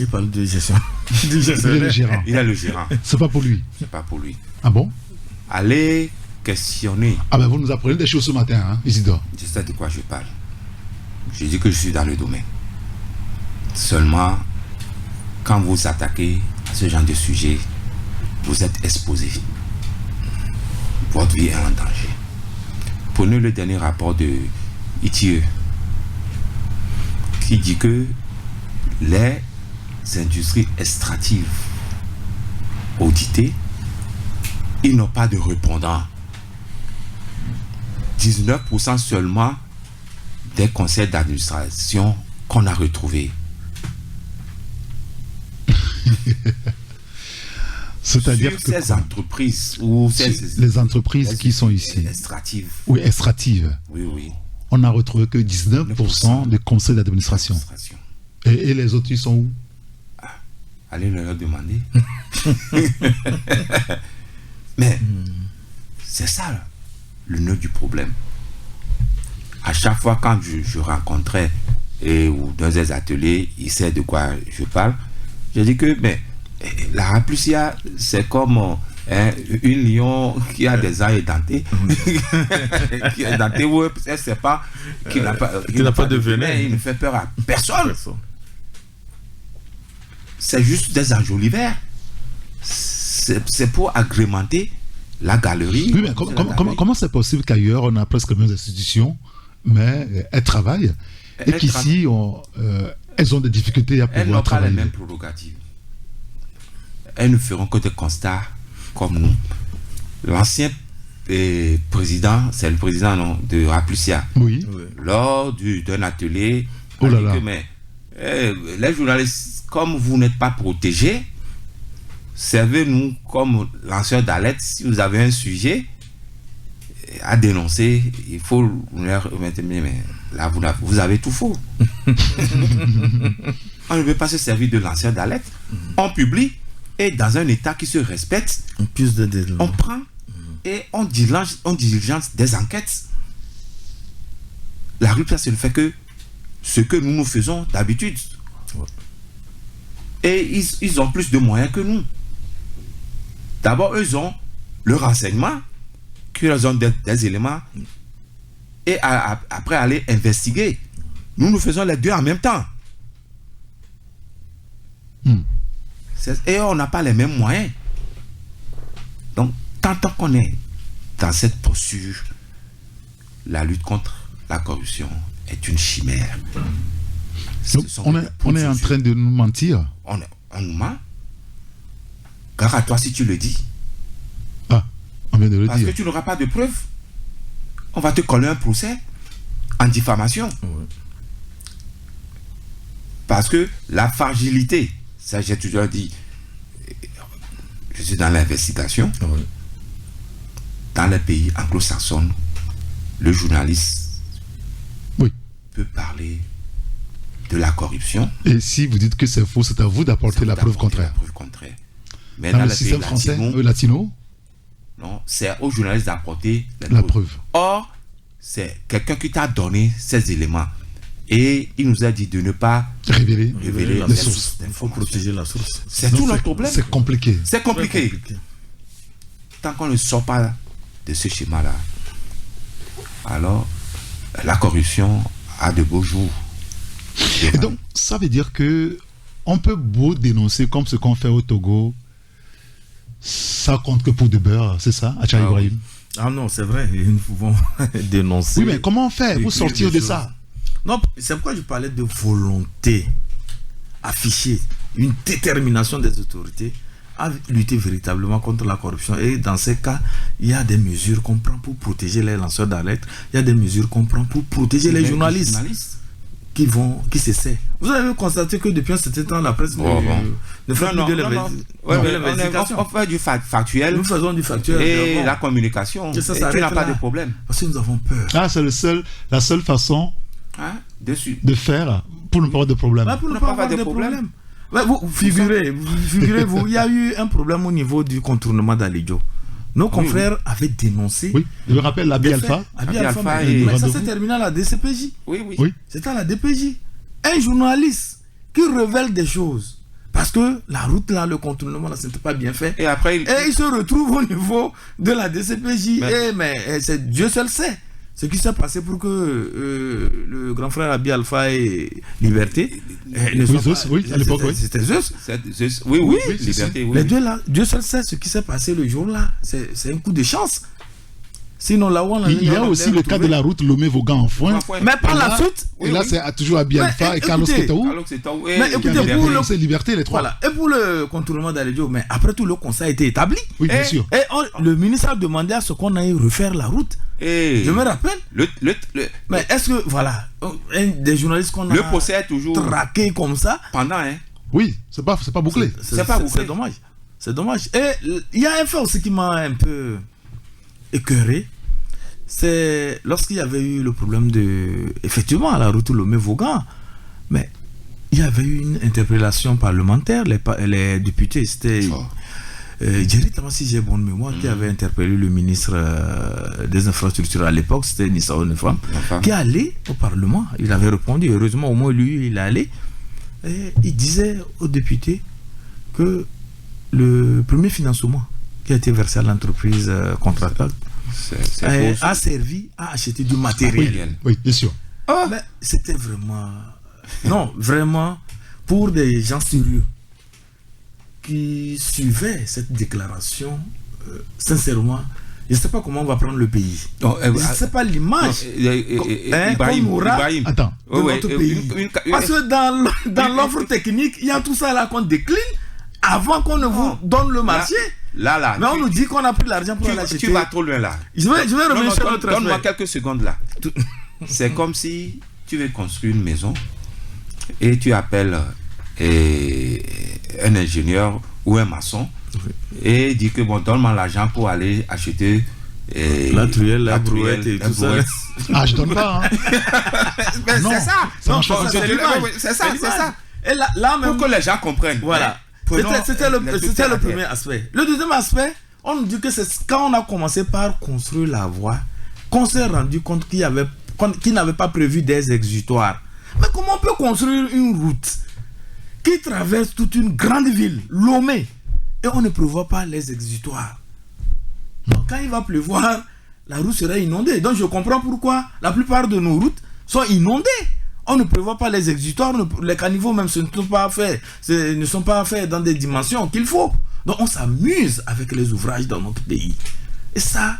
Il parle de gestion. Il est le gérant. Il est le gérant. C'est pas pour lui. C'est pas pour lui. Ah bon? Allez questionner. Ah ben vous nous apprenez des choses ce matin, hein, Isidore. Je sais de quoi je parle. Je dis que je suis dans le domaine. Seulement, quand vous attaquez à ce genre de sujet, vous êtes exposé. Votre vie est en danger. Prenez le dernier rapport de ITIE qui dit que les industries extractives auditées, ils n'ont pas de répondant. 19% seulement des conseils d'administration qu'on a retrouvés. C'est-à-dire que ces entreprises ou les entreprises qui sont ici extractives. Oui, extractives. Oui. On n'a retrouvé que 19% des conseils d'administration. Et les autres, ils sont où? Allez leur demander. Mais c'est ça le nœud du problème. À chaque fois quand je rencontrais ou dans des ateliers, il sait de quoi je parle. Je dis que la Raplucia, c'est comme une lion qui a des ailes dentées. Qui est dentée, elle ne sait pas qu'il n'a pas de venin. Il ne fait peur à personne. C'est juste des enjoliveurs. C'est pour agrémenter la galerie. Oui, mais comment c'est possible qu'ailleurs on a presque les mêmes institutions, mais elles travaillent et qu'ici elles ont des difficultés à pouvoir travailler? Elles n'ont pas les mêmes prérogatives. Elles ne feront que des constats comme nous. L'ancien président, c'est le président de Raplucia. Oui. Lors d'un atelier, il a dit que les journalistes, comme vous n'êtes pas protégés, servez-nous comme lanceurs d'alerte. Si vous avez un sujet à dénoncer, il faut leur remettre. Mais là, vous avez tout faux. On ne veut pas se servir de lanceurs d'alerte. On publie. Et dans un État qui se respecte, on prend et on diligence des enquêtes. La rupture, c'est le fait que ce que nous faisons d'habitude. Et ils ont plus de moyens que nous. D'abord, eux ont le renseignement, qu'ils ont des éléments, et après aller investiguer. Nous faisons les deux en même temps. Et on n'a pas les mêmes moyens. Donc, tant qu'on est dans cette posture, la lutte contre la corruption est une chimère. Donc, on est en train de nous mentir. On nous ment. Gare à toi si tu le dis. Ah, on vient de le dire. Parce que tu n'auras pas de preuves. On va te coller un procès en diffamation. Parce que la fragilité, ça j'ai toujours dit, je suis dans l'investigation. Dans les pays anglo-saxons, le journaliste peut parler de la corruption. Et si vous dites que c'est faux, c'est à vous d'apporter la preuve contraire. Mais dans le système français, latino, non, c'est aux journalistes d'apporter la preuve. Or, c'est quelqu'un qui t'a donné ces éléments. Et il nous a dit de ne pas révéler les sources. Il faut protéger la source. C'est tout notre problème. C'est compliqué. C'est compliqué. Tant qu'on ne sort pas de ce schéma-là, alors la corruption a de beaux jours. Et donc, ça veut dire que on peut beau dénoncer comme ce qu'on fait au Togo, ça compte que pour de beurre, c'est ça, Acha Ibrahim? Ah non, c'est vrai, nous pouvons dénoncer. Oui, mais comment on fait pour sortir de ça? Non, c'est pourquoi je parlais de volonté affichée, une détermination des autorités à lutter véritablement contre la corruption. Et dans ces cas, il y a des mesures qu'on prend pour protéger les lanceurs d'alerte, il y a des mesures qu'on prend pour protéger les journalistes qui s'essaient. Vous avez constaté que depuis un certain temps, la presse ne fait plus de l'investigation. On fait du factuel. Nous faisons du factuel. Et la communication. Et tu n'as pas de problème. Parce que nous avons peur. Ah, c'est la seule façon de faire pour ne pas avoir de problème. Pour ne pas avoir de problème. Vous figurez-vous, il y a eu un problème au niveau du contournement d'Alidjo. Nos confrères avaient dénoncé. Oui, je me rappelle l'Abi Alpha. Mais ça s'est terminé à la DCPJ. Oui. C'était à la DPJ. Un journaliste qui révèle des choses. Parce que la route là, le contournement là, c'était pas bien fait. Et après, il se retrouve au niveau de la DCPJ. Mais c'est Dieu seul sait ce qui s'est passé pour que le grand frère Abi Alpha ait liberté. À l'époque, oui. C'était Zeus. Oui, liberté. Les deux là, Dieu seul sait ce qui s'est passé le jour là. C'est un coup de chance. Sinon, là où il y a aussi le cas de la route Lomé-Vogan en foin. Mais par la suite. Et là, c'est toujours Abi Alpha et Carlos Ketaou. Mais écoutez, pour le liberté, les trois. Voilà. Et pour le contournement d'Alidjo, mais après tout, le conseil a été établi. Oui, bien sûr. Et le ministre a demandé à ce qu'on aille refaire la route. Je me rappelle. Mais est-ce que, voilà, des journalistes qu'on a. Le procès est toujours traqué comme ça. Pendant, Oui, c'est pas bouclé. C'est pas bouclé. C'est dommage. C'est dommage. Et il y a un fait aussi qui m'a un peu écœuré. C'est lorsqu'il y avait eu le problème effectivement à la route Lomé-Vogan, mais il y avait eu une interpellation parlementaire, les députés, c'était Jerry Tamassi, j'ai bonne mémoire, qui avait interpellé le ministre des infrastructures à l'époque, c'était Nissa Onefam, qui est allé au Parlement, il avait répondu, heureusement au moins lui il est allé, et il disait aux députés que le premier financement qui a été versé à l'entreprise contractante a servi à acheter du matériel. Oui, bien sûr. Mais c'était vraiment... Non, vraiment, pour des gens sérieux qui suivaient cette déclaration, sincèrement, je ne sais pas comment on va prendre le pays. Je ne sais pas l'image qu'on aura de notre pays. Parce que dans l'offre technique, il y a tout ça là qu'on décline avant qu'on ne vous donne le marché. Là, mais on nous dit qu'on a pris l'argent pour l'acheter. Tu vas trop loin là. Je vais revenir sur notre aspect. Donne-moi quelques secondes là. C'est comme si tu veux construire une maison et tu appelles un ingénieur ou un maçon et dit que bon, donne-moi l'argent pour aller acheter la truelle, la brouette et tout ça. Ah, je donne pas. C'est ça. C'est ça. Et là même, pour que les gens comprennent. Voilà. C'était le premier aspect. Le deuxième aspect, on nous dit que c'est quand on a commencé par construire la voie qu'on s'est rendu compte qu'il n'avait pas prévu des exutoires. Mais comment on peut construire une route qui traverse toute une grande ville, Lomé, et on ne prévoit pas les exutoires? Donc, quand il va pleuvoir, la route sera inondée. Donc je comprends pourquoi la plupart de nos routes sont inondées. On ne prévoit pas les exutoires, les caniveaux même ne sont pas faits dans des dimensions qu'il faut. Donc on s'amuse avec les ouvrages dans notre pays. Et ça,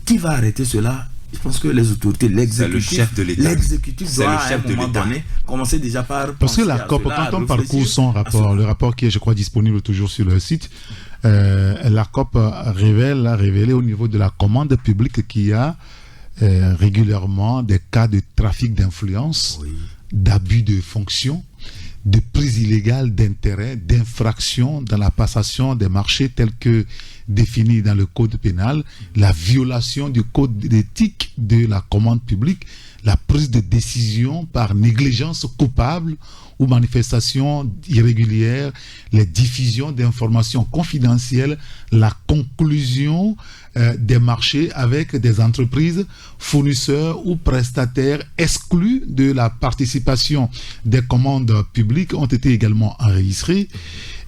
qui va arrêter cela? Je pense que les autorités, l'exécutif doit à un moment donné commencer déjà par... Parce que la COP, quand on parcourt son rapport, le rapport qui est, je crois, disponible toujours sur le site, la COP a révélé au niveau de la commande publique qu'il y a régulièrement des cas de trafic d'influence, d'abus de fonction, de prise illégale d'intérêt, d'infraction dans la passation des marchés tels que définis dans le code pénal, la violation du code d'éthique de la commande publique, la prise de décision par négligence coupable ou manifestation irrégulière, les diffusions d'informations confidentielles, la conclusion des marchés avec des entreprises, fournisseurs ou prestataires exclus de la participation des commandes publiques ont été également enregistrés.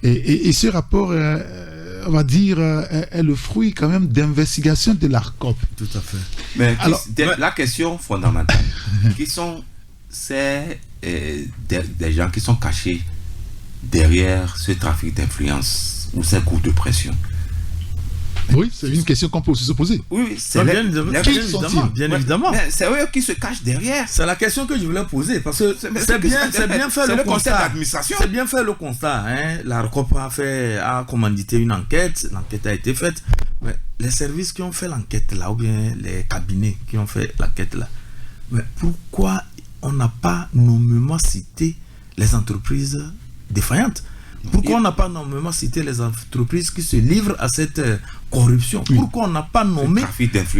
Et ce rapport, on va dire, est le fruit quand même d'investigations de l'ARCOP. Tout à fait. Mais alors, la question fondamentale, qui sont des gens qui sont cachés derrière ce trafic d'influence ou ces groupes de pression? Oui, c'est une question qu'on peut aussi se poser. Oui, c'est bien évidemment. C'est eux qui se cachent derrière. C'est la question que je voulais poser parce que c'est bien fait le constat d'administration. C'est bien fait le constat. L'ARCOP a commandité une enquête. L'enquête a été faite. Mais les services qui ont fait l'enquête là, ou bien les cabinets qui ont fait l'enquête là, mais pourquoi on n'a pas nommément cité les entreprises défaillantes? Pourquoi on n'a pas nommément cité les entreprises qui se livrent à cette corruption? Pourquoi on n'a pas nommé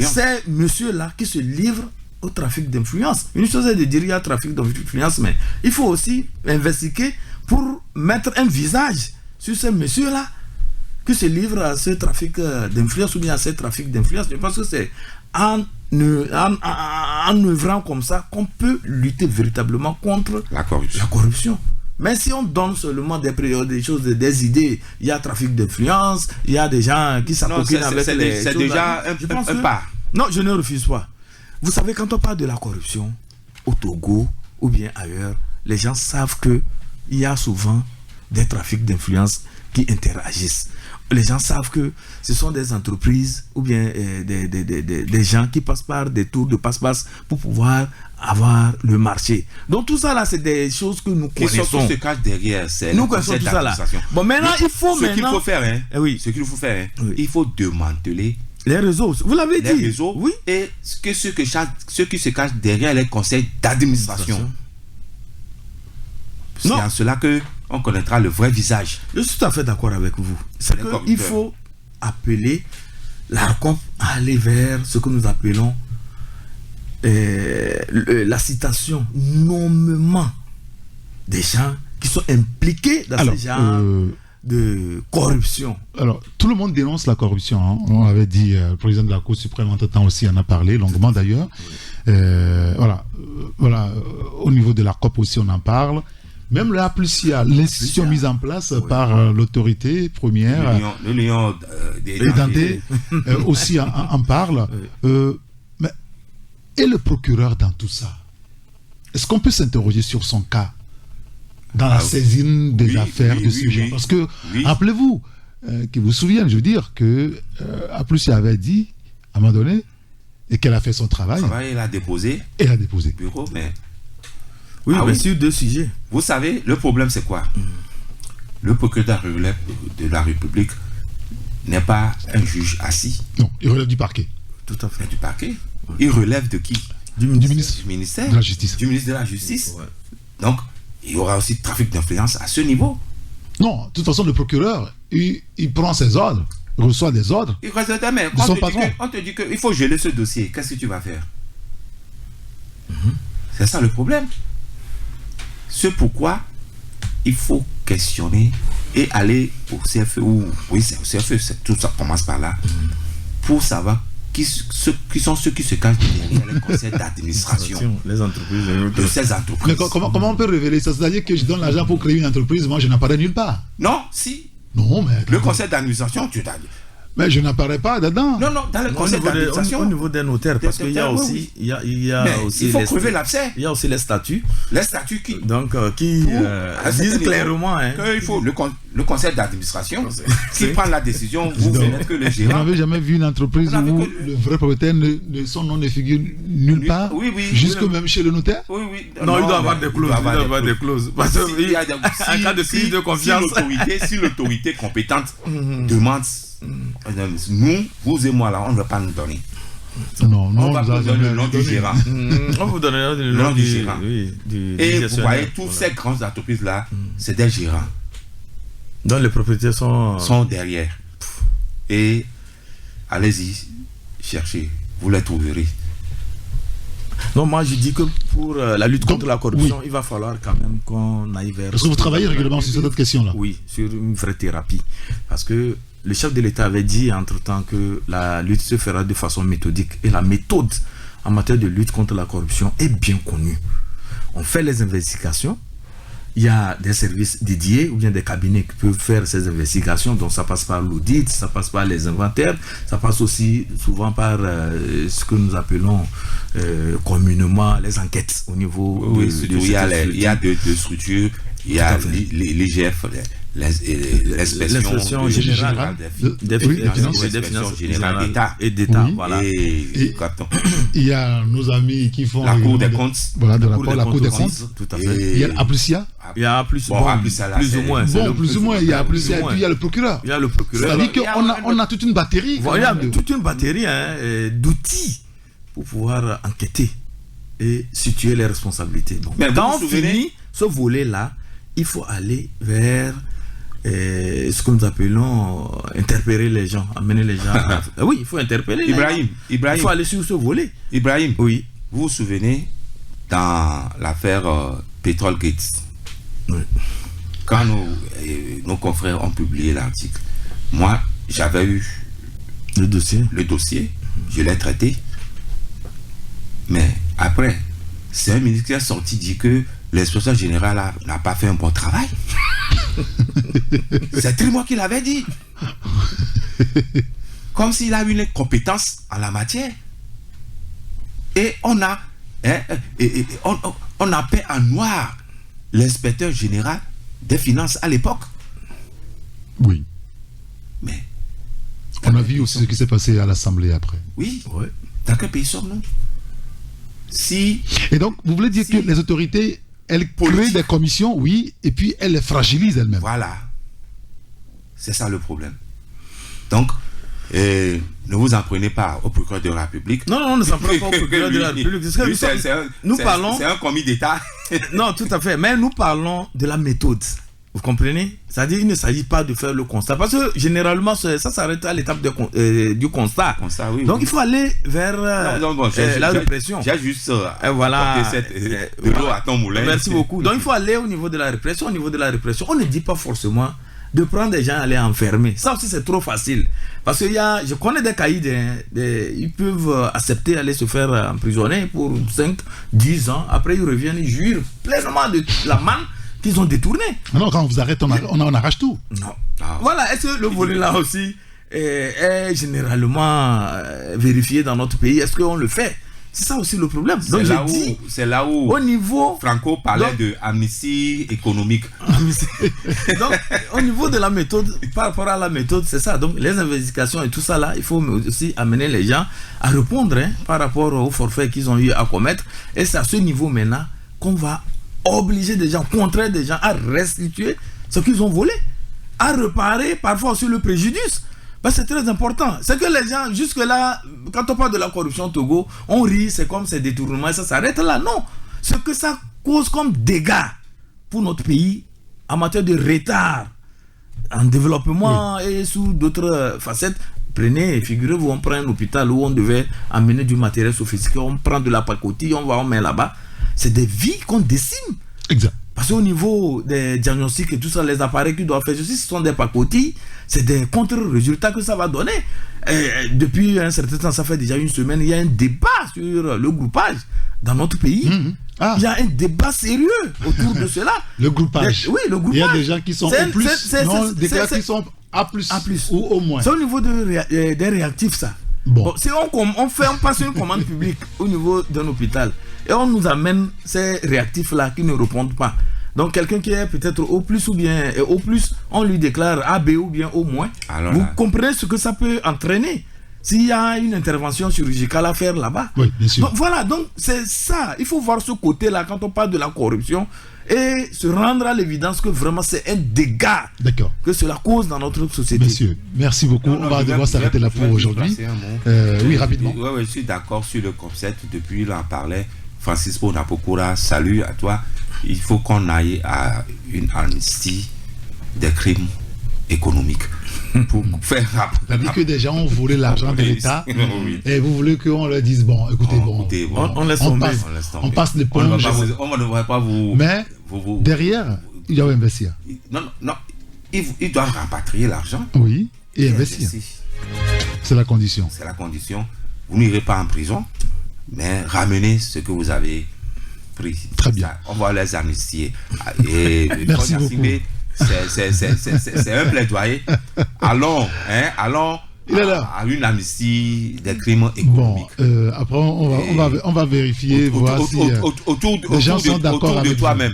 ces messieurs-là qui se livrent au trafic d'influence? Une chose est de dire qu'il y a trafic d'influence, mais il faut aussi investiguer pour mettre un visage sur ces messieurs-là qui se livrent à ce trafic d'influence ou bien à ce trafic d'influence. Je pense que c'est en œuvrant comme ça qu'on peut lutter véritablement contre la corruption. Mais si on donne seulement des choses, des idées, il y a trafic d'influence, il y a des gens qui s'approprient avec les choses. C'est déjà un pas. Non, je ne refuse pas. Vous savez, quand on parle de la corruption, au Togo ou bien ailleurs, les gens savent qu'il y a souvent des trafics d'influence qui interagissent. Les gens savent que ce sont des entreprises ou bien des gens qui passent par des tours de passe-passe pour pouvoir avoir le marché. Donc tout ça là, c'est des choses que nous connaissons. Qui se cachent derrière, c'est nous connaissons tout ça là. Bon, maintenant il faut ce qu'il faut faire, il faut démanteler les réseaux. Vous l'avez dit. Les réseaux, oui. Et ceux qui se cachent derrière les conseils d'administration. C'est en cela que on connaîtra le vrai visage. Je suis tout à fait d'accord avec vous. C'est qu'il faut appeler l'ARCOP à aller vers ce que nous appelons la citation nommément des gens qui sont impliqués dans ce genre de corruption. Alors, tout le monde dénonce la corruption. Hein. On avait dit, le président de la Cour suprême entre-temps aussi en a parlé longuement d'ailleurs. Voilà, au niveau de l'ARCOP aussi on en parle. Même là, plus il y a l'institution mise en place par l'autorité première, le lion des dentés aussi en parle. Mais, et le procureur dans tout ça? Est-ce qu'on peut s'interroger sur son cas dans la saisine des affaires de ce genre? Parce que, rappelez-vous, qui vous souviennent, je veux dire, que Aplusi avait dit, à un moment donné, et qu'elle a fait son travail. Elle a déposé. Bureau, mais... Oui, mais sur deux sujets. Vous savez, le problème c'est quoi? Le procureur de la République n'est pas un juge assis. Non, il relève du parquet. Tout à fait. Du parquet. Il relève de qui? Du ministère de la Justice. Du ministre de la Justice. Ouais. Donc, il y aura aussi trafic d'influence à ce niveau. Non, de toute façon, le procureur, il prend ses ordres, il reçoit des ordres. Il reçoit des ordres, mais on te dit qu'il faut geler ce dossier. Qu'est-ce que tu vas faire? C'est ça le problème. C'est pourquoi il faut questionner et aller au CFE, c'est au CFE, tout ça commence par là, pour savoir qui sont ceux qui se cachent derrière les conseils d'administration. Les entreprises de ces entreprises. Mais comment on peut révéler ça? C'est-à-dire que je donne l'argent pour créer une entreprise, moi je n'apparais nulle part. Non, si. Non, mais... Le conseil d'administration, tu t'as dit. Mais je n'apparais pas dedans. Non, dans le conseil d'administration. Au niveau des notaires, parce qu'il y a aussi... Il faut crever l'abcès. Il y a aussi les statuts. Les statuts qui... Donc, qui disent clairement... qu'il faut le conseil d'administration qui prend la décision, vous n'êtes que le gérant. Vous n'avez jamais vu une entreprise où le vrai propriétaire, son nom ne figure nulle part? Oui. Jusque même chez le notaire? Oui. Non, il doit avoir des clauses. Il doit avoir des clauses. Parce qu'il y a un cas de crise de confiance. Si l'autorité compétente demande... Nous, vous et moi là, on ne va pas nous donner. Non, on va vous donner le nom du gérant. On vous donne le nom du gérant. Et vous voyez, toutes ces grandes entreprises-là, c'est des gérants. Donc les propriétaires sont derrière. Et allez-y, cherchez, vous les trouverez. Non, moi je dis que pour la lutte contre la corruption, il va falloir quand même qu'on aille vers... Est-ce que vous travaillez régulièrement sur cette question-là? Oui, sur une vraie thérapie. Parce que le chef de l'État avait dit entre-temps que la lutte se fera de façon méthodique. Et la méthode en matière de lutte contre la corruption est bien connue. On fait les investigations. Il y a des services dédiés ou bien des cabinets qui peuvent faire ces investigations. Donc ça passe par l'audit, ça passe par les inventaires, ça passe aussi souvent par ce que nous appelons communément les enquêtes au niveau il y a deux structures. Il y a l'IGF, l'inspection générale des finances générales d'État et d'État. Voilà. Et il y a nos amis qui font la Cour des comptes. Voilà, la Cour des comptes. Tout à fait. Il y a l'Applucia. Il y a plus ou moins. Plus ou moins, il y a Applucia et puis il y a le procureur. Il y a le procureur. C'est-à-dire qu'on a toute une batterie. Il y a toute une batterie d'outils pour pouvoir enquêter et situer les responsabilités. Donc, quand on finit ce volet-là, il faut aller vers ce que nous appelons interpeller les gens, amener les gens. Oui, il faut interpeller Ibrahim, il faut aller sur ce volet. Ibrahim, oui. Vous vous souvenez dans l'affaire Petrol Gates, oui. Quand nos confrères ont publié l'article, moi j'avais eu le dossier, je l'ai traité, mais après c'est un ministre qui a sorti dit que l'inspecteur général n'a pas fait un bon travail. C'est moi qui l'avais dit. Comme s'il a eu une compétence en la matière. Et on a peint en noir l'inspecteur général des finances à l'époque. Oui. Mais on a vu aussi ce qui s'est passé à l'Assemblée après. Oui. Ouais. Dans quel pays sommes-nous? Et donc, vous voulez dire que les autorités, elles créent des commissions, oui, et puis elles les fragilisent elles-mêmes. Voilà. C'est ça le problème. Donc, ne vous en prenez pas au procureur de la République. Non, ne s'en prenez pas au procureur de la République. C'est un commis d'État. Non, tout à fait. Mais nous parlons de la méthode. Vous comprenez? C'est-à-dire qu'il ne s'agit pas de faire le constat. Parce que généralement, ça s'arrête à l'étape du constat. Oui, donc il faut aller vers la répression. J'ai juste voilà, de l'eau à ton moulin. Merci beaucoup. Donc il faut aller au niveau de la répression. Au niveau de la répression, on ne dit pas forcément de prendre des gens et les enfermer. Ça aussi, c'est trop facile. Parce que je connais des caïds, ils peuvent accepter d'aller se faire emprisonner pour 5, 10 ans. Après, ils reviennent, ils jurent pleinement de la manne qu'ils ont détourné. Non, quand on vous arrête, on arrache tout. Non. Voilà, est-ce que le volet là aussi est généralement vérifié dans notre pays? Est-ce qu'on le fait? C'est ça aussi le problème. Donc c'est là où au niveau Franco parlait de amnistie économique. Donc au niveau de la méthode, par rapport à la méthode, c'est ça. Donc les investigations et tout ça là, il faut aussi amener les gens à répondre par rapport au forfait qu'ils ont eu à commettre. Et c'est à ce niveau maintenant qu'on va obliger des gens, contraindre des gens à restituer ce qu'ils ont volé, à réparer parfois aussi le préjudice. C'est très important. C'est que les gens, jusque-là, quand on parle de la corruption au Togo, on rit, c'est comme ces détournements, ça s'arrête là. Non. Ce que ça cause comme dégâts pour notre pays en matière de retard en développement et sous d'autres facettes. Prenez, figurez-vous, on prend un hôpital où on devait amener du matériel sophistiqué, on prend de la pacotille, on met là-bas. C'est des vies qu'on décime. Exact. Parce qu'au niveau des diagnostics et tout ça, les appareils qu'ils doivent faire, ce sont des pacotilles, c'est des contre-résultats que ça va donner. Et depuis un certain temps, ça fait déjà une semaine, il y a un débat sur le groupage dans notre pays. Il y a un débat sérieux autour de cela. Le groupage. Oui, le groupage. Il y a des gens qui sont au plus, des cas qui sont A+, ou au moins. C'est au niveau des réactifs, ça. Bon. Si on passe une commande publique au niveau d'un hôpital et on nous amène ces réactifs-là qui ne répondent pas. Donc quelqu'un qui est peut-être au plus ou bien au plus, on lui déclare A, B ou bien au moins. Vous comprenez ce que ça peut entraîner. s'il y a une intervention chirurgicale à faire là-bas. Oui, bien sûr. Donc, voilà, donc c'est ça. Il faut voir ce côté-là quand on parle de la corruption et se rendre à l'évidence que vraiment c'est un dégât que cela cause dans notre société. Monsieur, merci beaucoup. On va devoir s'arrêter là pour aujourd'hui. Oui, rapidement. Oui, je suis d'accord sur le concept. Depuis, il en parlait. Francisco Napokura, salut à toi. Il faut qu'on aille à une amnistie des crimes économiques. Pour faire c'est-à-dire que des gens ont volé l'argent de l'État et vous voulez qu'on leur dise bon, écoutez, on laisse tomber. On passe l'éponge. On ne devrait pas vous. Mais derrière, il doit investir. Non. Ils doivent rapatrier l'argent. Oui, et investir. C'est la condition. C'est la condition. Vous n'irez pas en prison, mais ramenez ce que vous avez pris. Très bien. On va les amnistier. Et merci beaucoup. C'est un plaidoyer. Allons à une amnistie des crimes économiques. Bon, après on va vérifier, voir si les gens sont d'accord avec toi-même.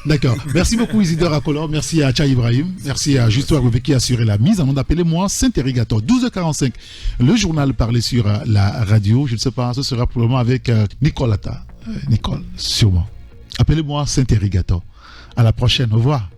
D'accord. Merci beaucoup Isidore Akolor, merci à Tcha Ibrahim, merci à Justo Agouvé qui a assuré la mise en onde. Appelez-moi Saint-Irrigator. 12h45, le journal parlé sur la radio. Je ne sais pas, ce sera pour le moment avec Nicole Atta. Nicole, sûrement. Appelez-moi Saint-Irrigator. À la prochaine, au revoir.